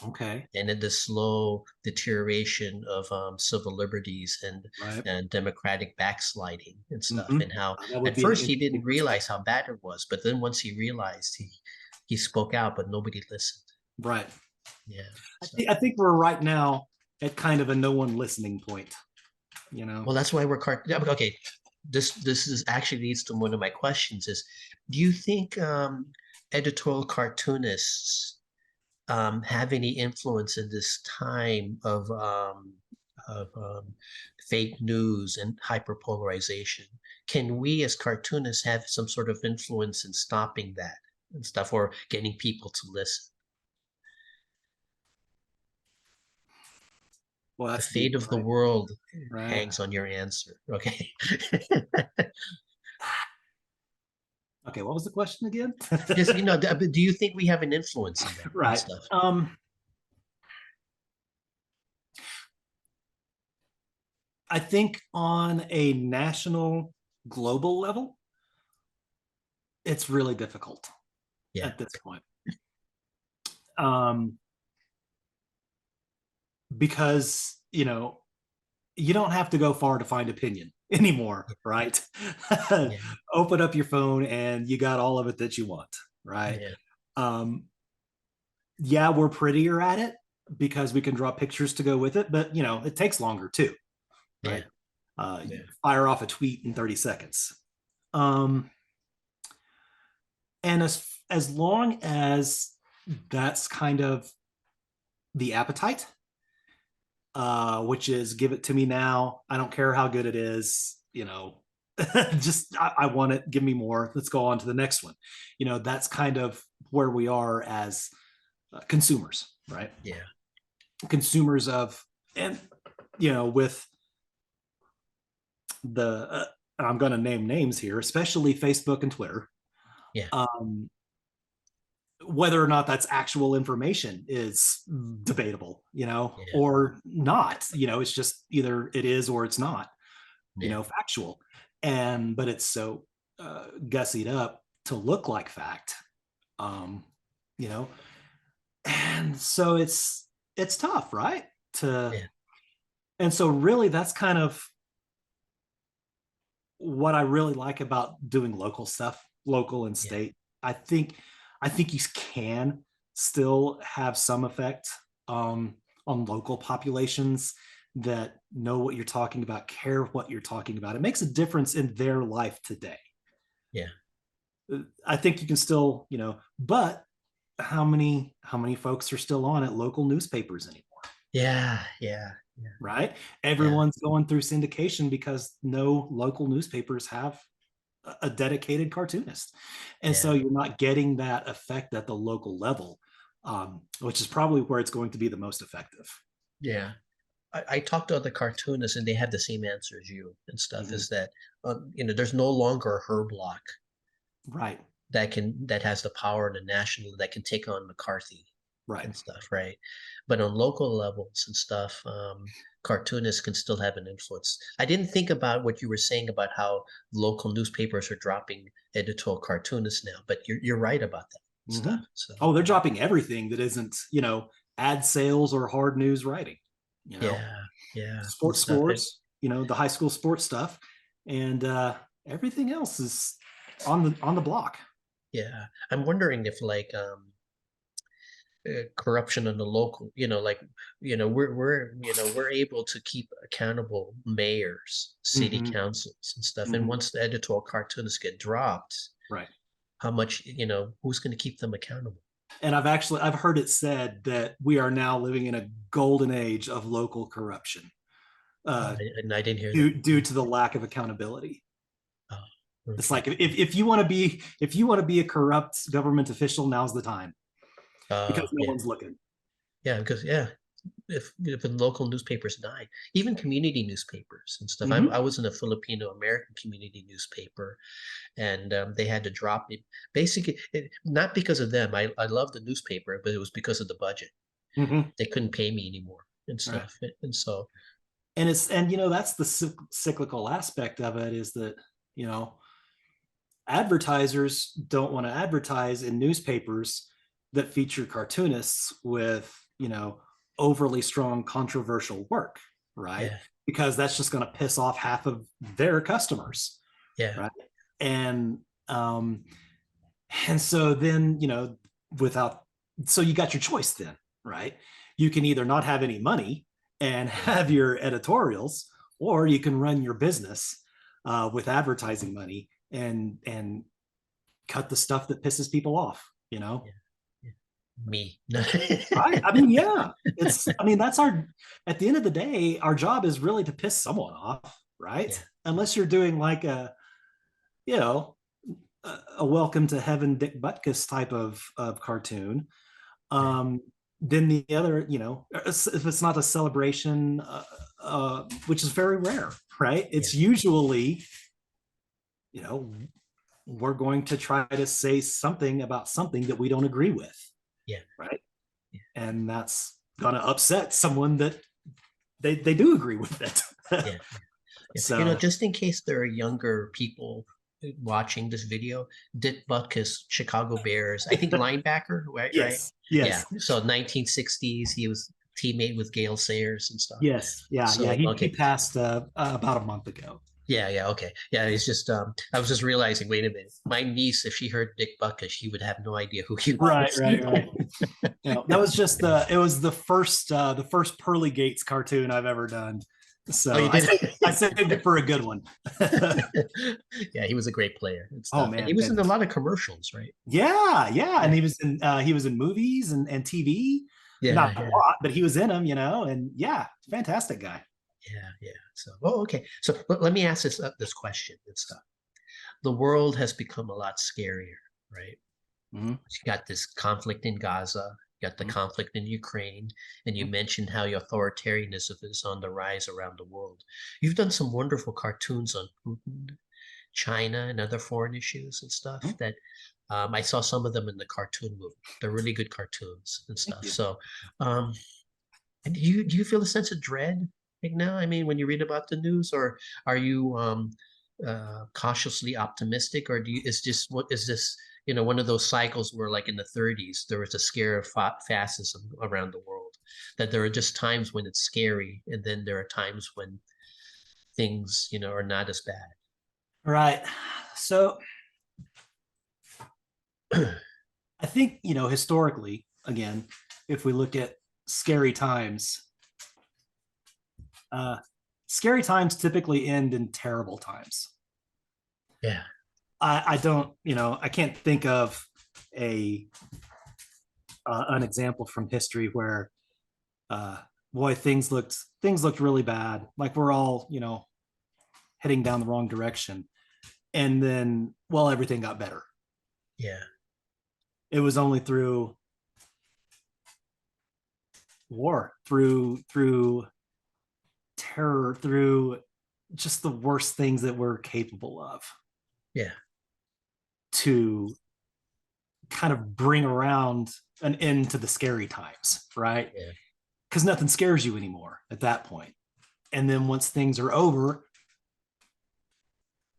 Okay. And in the slow deterioration of civil liberties Right. and democratic backsliding and stuff, Mm-hmm. and how That would at be an first he didn't interesting realize perspective. how bad it was, but then once he realized, he spoke out, but nobody listened. Right. Yeah. I So think I think we're right now at kind of a no one listening point. You know. well, that's why we're yeah, but okay. This is actually leads to one of my questions: is do you think editorial cartoonists have any influence in this time of fake news and hyperpolarization? Can we as cartoonists have some sort of influence in stopping that and stuff, or getting people to listen? Well, The that's fate deep, of the right? world Right. hangs on your answer. Okay. Okay. What was the question again? Just do you think we have an influence in that and Right. stuff? I think on a national, global level, it's really difficult Yeah. at this point. Um, because, you don't have to go far to find opinion anymore, right? Yeah. Open up your phone and you got all of it that you want, right? Yeah. Um, yeah, we're prettier at it because we can draw pictures to go with it, but it takes longer too, Yeah. right? Yeah. Fire off a tweet in 30 seconds. Um, and as long as that's kind of the appetite, which is give it to me now. I don't care how good it is, just I want it. Give me more. Let's go on to the next one. That's kind of where we are as consumers, right? Yeah. Consumers of, and with the I'm going to name names here, especially Facebook and Twitter. Yeah. Um, whether or not that's actual information is debatable, Yeah. or not. It's just either it is or it's not, Yeah. factual. But it's so gussied up. to look like fact. Um, you know, and so it's tough, right? To Yeah. And so really that's kind of what I really like about doing local stuff, local and Yeah. state. I think I think you can still have some effect on local populations that know what you're talking about, care what you're talking about. It makes a difference in their life today. Yeah. I think you can still, but how many folks are still on at local newspapers anymore? Yeah. Yeah. Yeah. Right? Yeah. Everyone's going through syndication because no local newspapers have a dedicated cartoonist. And so Yeah. you're not getting that effect at the local level, which is probably where it's going to be the most effective. Yeah. I talked to other cartoonists and they had the same answer as you and stuff Mhm. is that, there's no longer a her block Right, that has the power in the national that can take on McCarthy right. and stuff, right? But on local levels and stuff, cartoonists can still have an influence. I didn't think about what you were saying about how local newspapers are dropping editorial cartoonists now, but you're right about that stuff. Mhm. So Oh, they're dropping everything that isn't, ad sales or hard news writing, you know, yeah, yeah, and sports stuff. scores, the high school sports stuff, and everything else is on the block. Yeah, I'm wondering if like corruption on the local, we're able to keep accountable mayors, city Hmm. councils and stuff. And Hmm. once the editorial cartoonists get dropped, Right. how much, who's going to keep them accountable? And I've heard it said that we are now living in a golden age of local corruption, uh, And I didn't hear that. due to the lack of accountability. Oh, It's okay. like if you want to be a corrupt government official, now's the time because no Yeah, one's looking. yeah, because yeah, if the local newspapers die, even community newspapers and stuff. I Hmm. was in a Filipino American community newspaper, and they had to drop it. Basically, not because of them. I love the newspaper, but it was because of the budget. Hmm. They couldn't pay me anymore and Right. stuff. And so, And that's the cyclical aspect of it, is that you know advertisers don't want to advertise in newspapers that feature cartoonists with overly strong controversial work, right? yeah, Because that's just going to piss off half of their customers, yeah, right? And um and so then without so you got your choice then, right? You can either not have any money and yeah, have your editorials, or you can run your business with advertising money and cut the stuff that pisses people off, yeah, yeah. Me. right? I mean, yeah, that's at the end of the day, our job is really to piss someone off, right? Yeah, Unless you're doing like you know a welcome to heaven Dick Butkus type of cartoon. yeah, um then the other, if it's not a celebration, which is very rare, right? yeah, It's usually, you know we're going to try to say something about something that we don't agree with, yeah, right? yeah, And that's gonna upset someone that they do agree with it. yeah. Yeah. So Just in case there are younger people watching this video, Dick Butkus, Chicago Bears, I think linebacker, right? Right. yes, Yeah. yes, So 1960s, he was teammate with Gale Sayers and stuff. yes, yeah, So he okay. passed about a month ago. Yeah, yeah, okay. Yeah, it's just I was just realizing, wait a minute. My niece, if she heard Dick Butkus, she would have no idea who he Right, was. right, right. That was just it was the first Pearly Gates cartoon I've ever done. Oh, So you I did? saved, I saved it for a good one. Yeah, he was a great player and Oh stuff. And he man, was in a fantastic. lot of commercials, right? Yeah, yeah. And Yeah. he was in movies and TV. Yeah, Not a yeah. lot, but he was in them, and yeah, fantastic guy. Yeah, yeah. So, oh, okay. So let me ask this question and stuff. The world has become a lot scarier, right? Mhm. You got this conflict in Gaza, you got the Mhm. conflict in Ukraine, and you mentioned how your authoritarianism is on the rise around the world. You've done some wonderful cartoons on Putin, China, and other foreign issues and stuff Mhm. that I saw some of them in the cartoon movement. They're really good cartoons and Thank stuff. you. So, um, and do you feel a sense of dread right now? I mean, when you read about the news, or are you cautiously optimistic, or is this one of those cycles where, like in the 30s, there was a scare of fascism around the world, that there are just times when it's scary, and then there are times when things are not as bad. Right. So I think, historically, again, if we look at scary times, scary times typically end in terrible times. Yeah. I don't, I can't think of a an example from history where, boy, things looked really bad, like we're all, heading down the wrong direction, and then, well, everything got better. Yeah. It was only through war, through terror, through just the worst things that we're capable of, Yeah. to kind of bring around an end to the scary times, right? Yeah. Because nothing scares you anymore at that point. And then once things are over,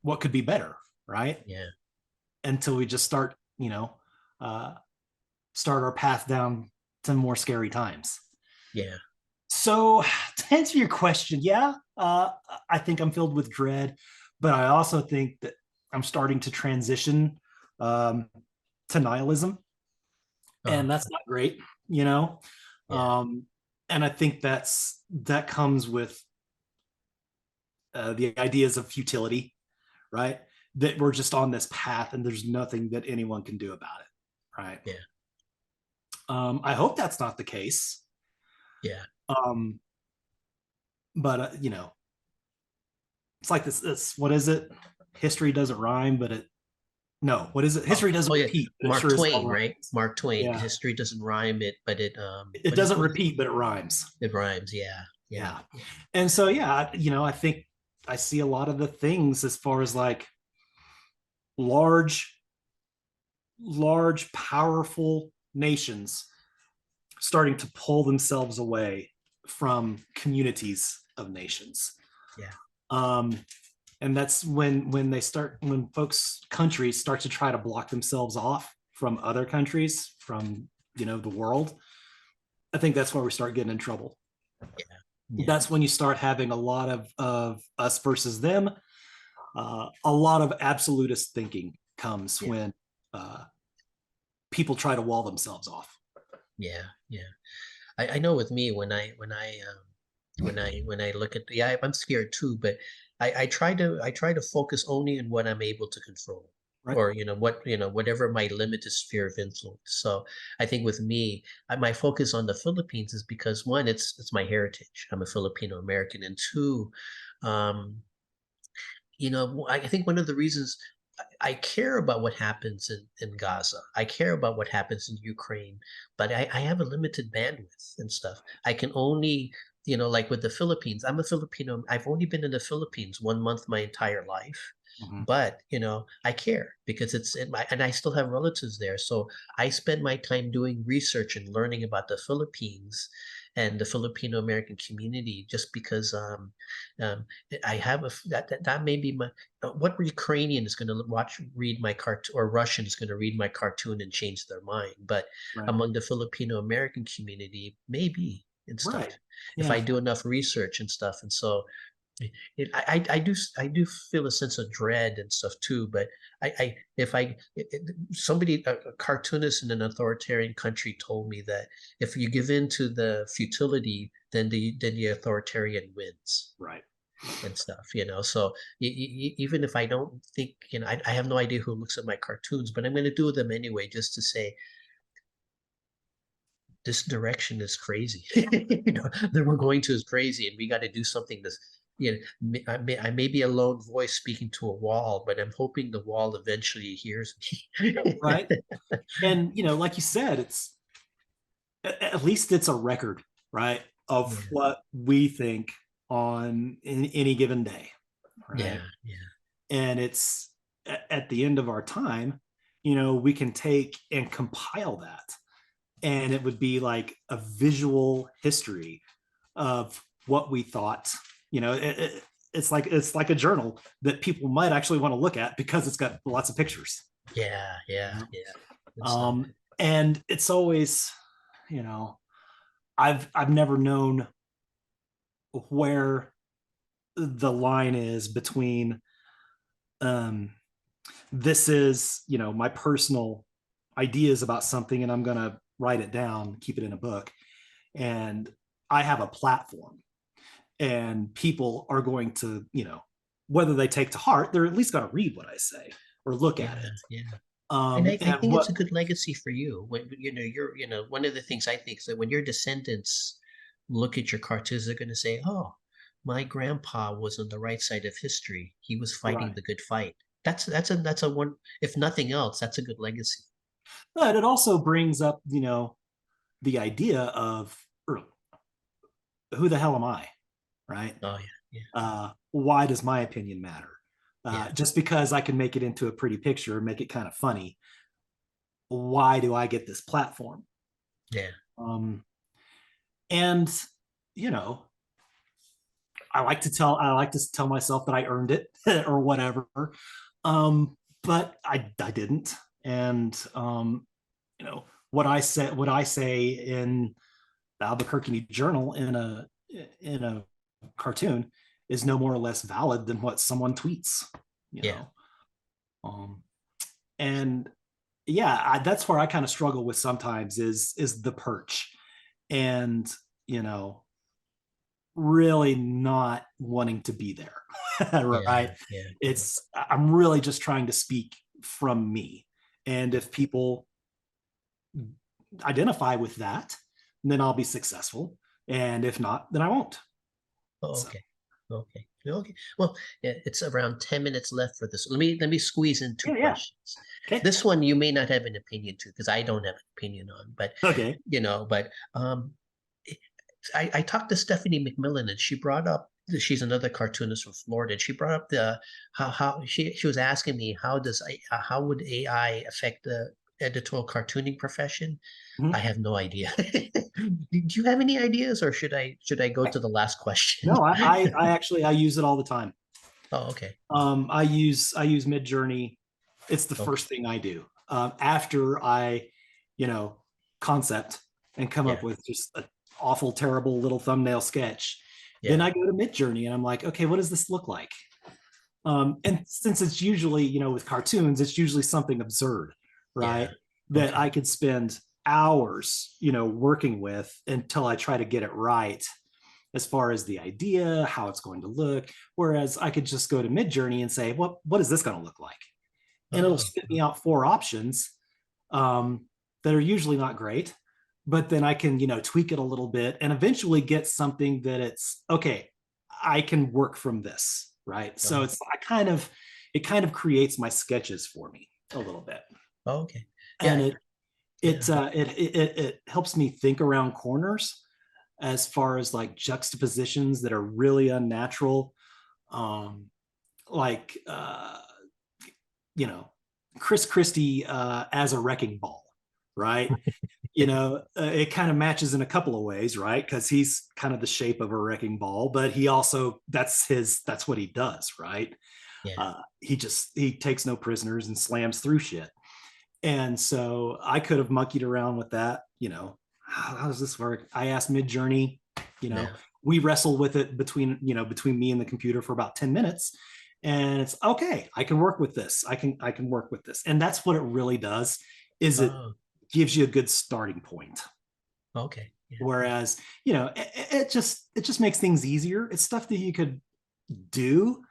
what could be better, right? Yeah. Until we just start our path down to more scary times. Yeah. So to answer your question, yeah, I think I'm filled with dread, but I also think that I'm starting to transition to nihilism, and that's not great, you know. Yeah. And I think that comes with the ideas of futility, right? That we're just on this path, and there's nothing that anyone can do about it, right? Yeah. I hope that's not the case. Yeah. Um, but it's like this. What is it? History doesn't rhyme, but it. No, what is it? History doesn't Oh yeah, repeat, but it Mark sure as hell Twain, rhymes. right? Mark Twain. Yeah, History doesn't rhyme it, but it doesn't repeat, but it rhymes. it rhymes. Yeah. Yeah. Yeah, and so yeah, I think I see a lot of the things as far as like large, powerful nations starting to pull themselves away from communities of nations. Yeah. Um, and that's when countries start to try to block themselves off from other countries, from the world. I think that's where we start getting in trouble. Yeah. Yeah. That's when you start having a lot of us versus them. A lot of absolutist thinking comes when people try to wall themselves off. Yeah. Yeah. I know with me, when I look at, yeah, I'm scared too, but I try to focus only on what I'm able to control, Right. or whatever my limited sphere of influence. So I think with me, my focus on the Philippines is because, one, it's my heritage. I'm a Filipino American, and two, um, I think one of the reasons I care about what happens in Gaza. I care about what happens in Ukraine, but I have a limited bandwidth and stuff. I can only, like with the Philippines, I'm a Filipino. I've only been in the Philippines 1 month my entire life. Mm-hmm. But, I care because and I still have relatives there. So I spend my time doing research and learning about the Philippines and the Filipino American community, just because um, I have that may be my, what Ukrainian is going to read my cartoon, or Russian is going to read my cartoon and change their mind. But Right. among the Filipino American community, maybe, and stuff, Right. if I Yeah. do enough research and stuff. And so I do feel a sense of dread and stuff too. But somebody, a cartoonist in an authoritarian country, told me that if you give in to the futility, then the authoritarian wins Right. and stuff. So even if I don't think, I have no idea who looks at my cartoons, but I'm going to do them anyway, just to say this direction is crazy. That we're going to is crazy, and we got to do something. I may be a lone voice speaking to a wall, but I'm hoping the wall eventually hears me. Right. And like you said, it's at least it's a record, right, of Yeah. what we think on in any given day, Yeah. right? Yeah. And it's at the end of our time, we can take and compile that, and it would be like a visual history of what we thought. it's like a journal that people might actually want to look at because it's got lots of pictures. Yeah, yeah, You know? yeah. Good stuff. And it's always, I've never known where the line is between this is, my personal ideas about something and I'm going to write it down, keep it in a book, and I have a platform and people are going to, whether they take to heart, they're at least going to read what I say or look at Yeah, it. yeah. And I And think it's a what good legacy for you. When one of the things I think is that when your descendants look at your cartoons, they're going to say, "Oh, my grandpa was on the right side of history. He was fighting right. the good fight." That's a one. If nothing else, that's a good legacy. But it also brings up, the idea of who the hell am I, right? Oh yeah, yeah, Why does my opinion matter? yeah, Just because I can make it into a pretty picture and make it kind of funny, why do I get this platform? yeah, Um, and you know, I like to tell myself that I earned it or whatever, but I didn't. And what I say in the Albuquerque Journal in a cartoon is no more or less valid than what someone tweets. You yeah. know, um, and yeah, that's where I kind of struggle with sometimes is the perch, and you know, really not wanting to be there. Yeah, Right? yeah, yeah. I'm really just trying to speak from me, and if people identify with that, then I'll be successful, and if not, then I won't. Oh, So okay. Okay. Okay. Well, yeah, it's around 10 minutes left for this. Let me squeeze in two yeah, yeah. questions. Okay. This one you may not have an opinion to because I don't have an opinion on, but Okay. but it- I talked to Stephanie McMillan and she brought up she's another cartoonist from Florida and she brought up the how she was asking me how would AI affect the editorial cartooning profession? I Mhm. have no idea. Do you have any ideas, or should I go to the last question? No, I actually I use it all the time. Oh, okay. I use Midjourney. It's the Okay. first thing I do after I, you know, concept and come Yeah. up with just an awful, terrible little thumbnail sketch. Then Yeah. I go to Midjourney and I'm like, okay, what does this look like? And since it's usually, with cartoons, it's usually something absurd, Yeah. right? That Okay. I could spend hours, working with until I try to get it right as far as the idea, how it's going to look. Whereas I could just go to Midjourney and say, what is this going to look like? And it'll Oh, spit me out 4 options that are usually not great. But then I can, tweak it a little bit and eventually get something that it's okay. I can work from this, right? So oh, it kind of creates my sketches for me a little bit, oh, okay. and Yeah. it Yeah. it uh, it, it it helps me think around corners as far as like juxtapositions that are really unnatural, um, like you know Chris Christie as a wrecking ball, right? It kind of matches in a couple of ways, right? Because he's kind of the shape of a wrecking ball, but he also that's what he does, right? Yeah. He takes no prisoners and slams through shit. And so I could have monkeyed around with that. How does this work? I asked Midjourney. You know, Yeah. we wrestle with it between me and the computer for about 10 minutes, and it's okay. I can work with this. I can work with this, and that's what it really does. Is it Oh, gives you a good starting point. okay. Yeah. Whereas it just makes things easier. It's stuff that you could do.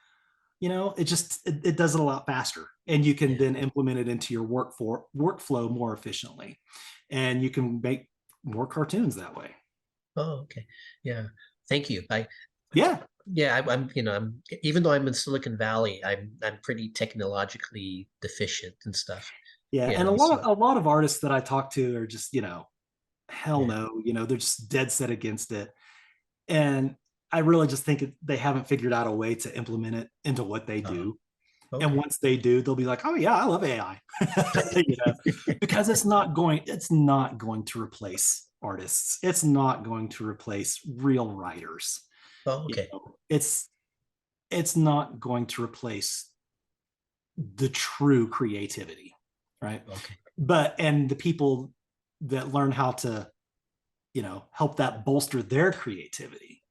It does it a lot faster, and you can Yeah. then implement it into your workflow more efficiently, and you can make more cartoons that way. Oh, okay. Yeah. Thank you. Yeah, Yeah, I'm even though I'm in Silicon Valley, I'm pretty technologically deficient and stuff. yeah. And So a lot of artists that I talk to are just, hell yeah. no, they're just dead set against it. And I really just think they haven't figured out a way to implement it into what they Oh, do. And okay. once they do, they'll be like, "Oh yeah, I love AI," because it's not going to replace artists. It's not going to replace real writers. Oh, okay. It's it's not going to replace the true creativity, right? Okay. And the people that learn how to, help that bolster their creativity,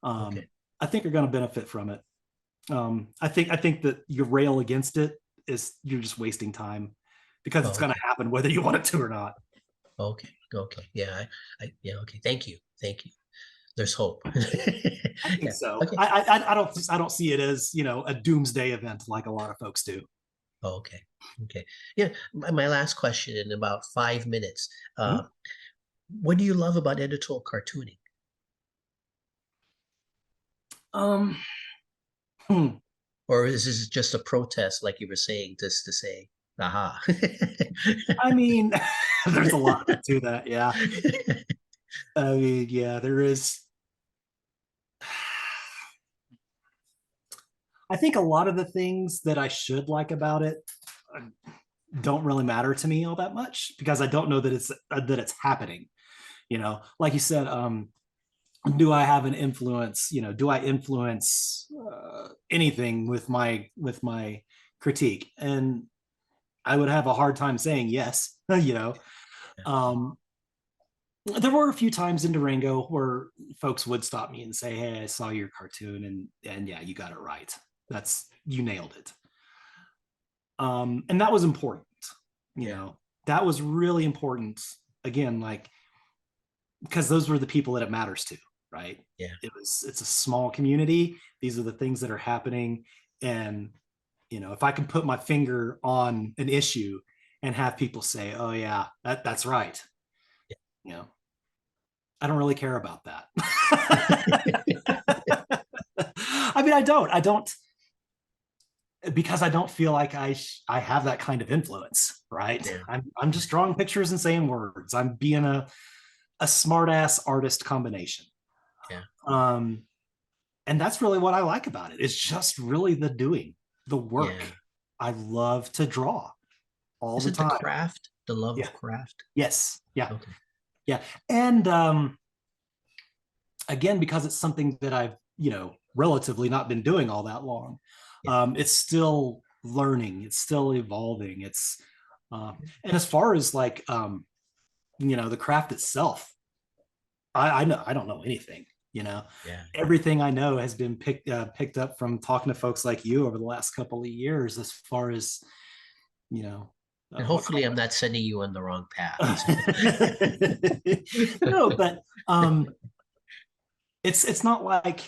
Okay. I think are going to benefit from it. I think that your rail against it is you're just wasting time, because it's Oh, going to okay. happen whether you want it to or not. Okay. Okay. Yeah. Yeah. Okay. Thank you. Thank you. There's hope. I think Yeah. so. Okay. I don't see it as a doomsday event like a lot of folks do. Okay. Okay. Yeah. My last question in about 5 minutes. Hmm? What do you love about editorial cartooning? Um, hmm. Or is this just a protest, like you were saying, just to say, aha? I mean, there's a lot to that. Yeah. I mean, yeah, there is. I think a lot of the things that I should like about it don't really matter to me all that much, because I don't know that it's happening. Like you said, do I have an influence? Do I influence anything with my critique? And I would have a hard time saying yes. Um, there were a few times in Durango where folks would stop me and say, "Hey, I saw your cartoon, and yeah, you got it right. You nailed it." And that was important. You Yeah. know, that was really important. Again, like, because those were the people that it matters to, right? Yeah. It's a small community. These are the things that are happening, and if I can put my finger on an issue and have people say, "Oh yeah, that's right," you know, I don't really care about that. I mean, I don't, because I don't feel like I have that kind of influence, right? Yeah. I'm just drawing pictures and saying words. I'm being a smart ass artist combination. Yeah. Um, and that's really what I like about it. It's just really the doing, the work. Yeah. I love to draw all Is the it the time. craft, the love Yeah. of craft? Yes. Yeah. Okay. Yeah. And again, because it's something that I've, relatively not been doing all that long, Yeah. it's still learning, it's still evolving. And as far as like, the craft itself, I don't know anything. You know, Yeah. Everything I know has been picked up from talking to folks like you over the last couple of years. As far as you know, And what hopefully I'm not sending you on the wrong path. no, but it's not like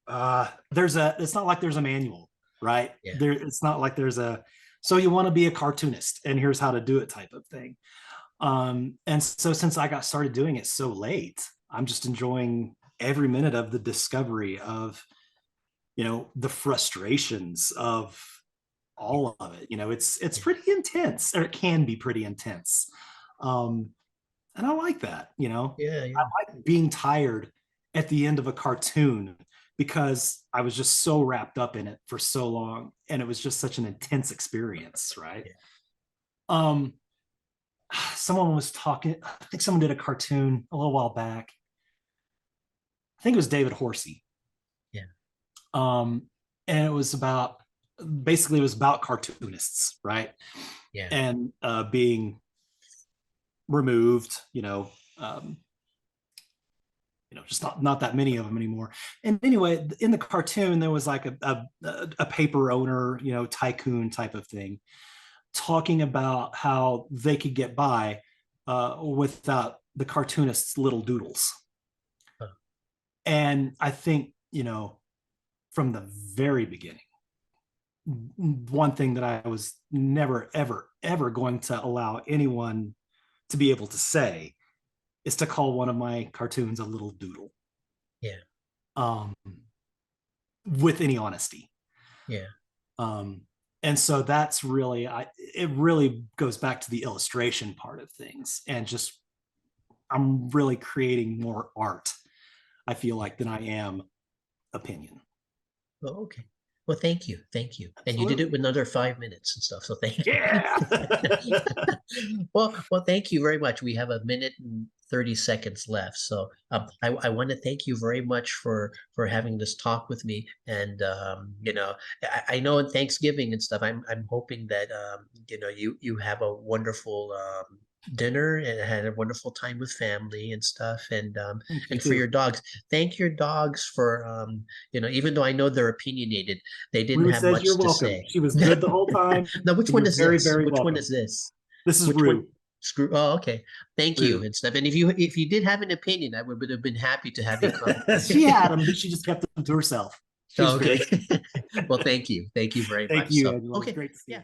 it's not like there's a manual, right? Yeah. It's not like there's a so you want to be a cartoonist and here's how to do it type of thing. And so since I got started doing it so late, I'm just enjoying every minute of the discovery of the frustrations of all of it. It's Yeah. pretty intense, or it can be pretty intense. Um, and I like that. Yeah. I Yeah. like being tired at the end of a cartoon, because I was just so wrapped up in it for so long, and it was just such an intense experience, right? Yeah. Um, someone was talking. I think someone did a cartoon a little while back. I think it was David Horsey. Yeah. Um, and it was about cartoonists, right? Yeah. And being removed, um, just not that many of them anymore. And anyway, in the cartoon, there was like a paper owner, tycoon type of thing, talking about how they could get by without the cartoonist's little doodles. Huh. And I think, from the very beginning, one thing that I was never, ever, ever going to allow anyone to be able to say is to call one of my cartoons a little doodle, Yeah. um, with any honesty. Yeah. Um, and so that's really, it really goes back to the illustration part of things. And just, I'm really creating more art, I feel like, than I am opinion. Oh, okay. Well, thank you. Thank you. And you did it with another 5 minutes and stuff. So thank you. Yeah. Well, thank you very much. We have a minute and 30 seconds left. So I want to thank you very much for having this talk with me. And I know in Thanksgiving and stuff, I'm hoping that you have a wonderful dinner and had a wonderful time with family and stuff. And for your dogs, thank your dogs for even though I know they're opinionated, they didn't Rue have says much you're to welcome. say. She was good the whole time. Now, which one You're is very, this? very Which one welcome. is this? This is Which Rue. one? Screw. Oh, okay. Thank you Rue. and stuff. And if you did have an opinion, I would have been happy to have you come. She had them, but she just kept them to herself. She was Okay. great. Well, thank you. Thank you very Thank much. you, So, Angelo. It was okay. great to see Yeah. you.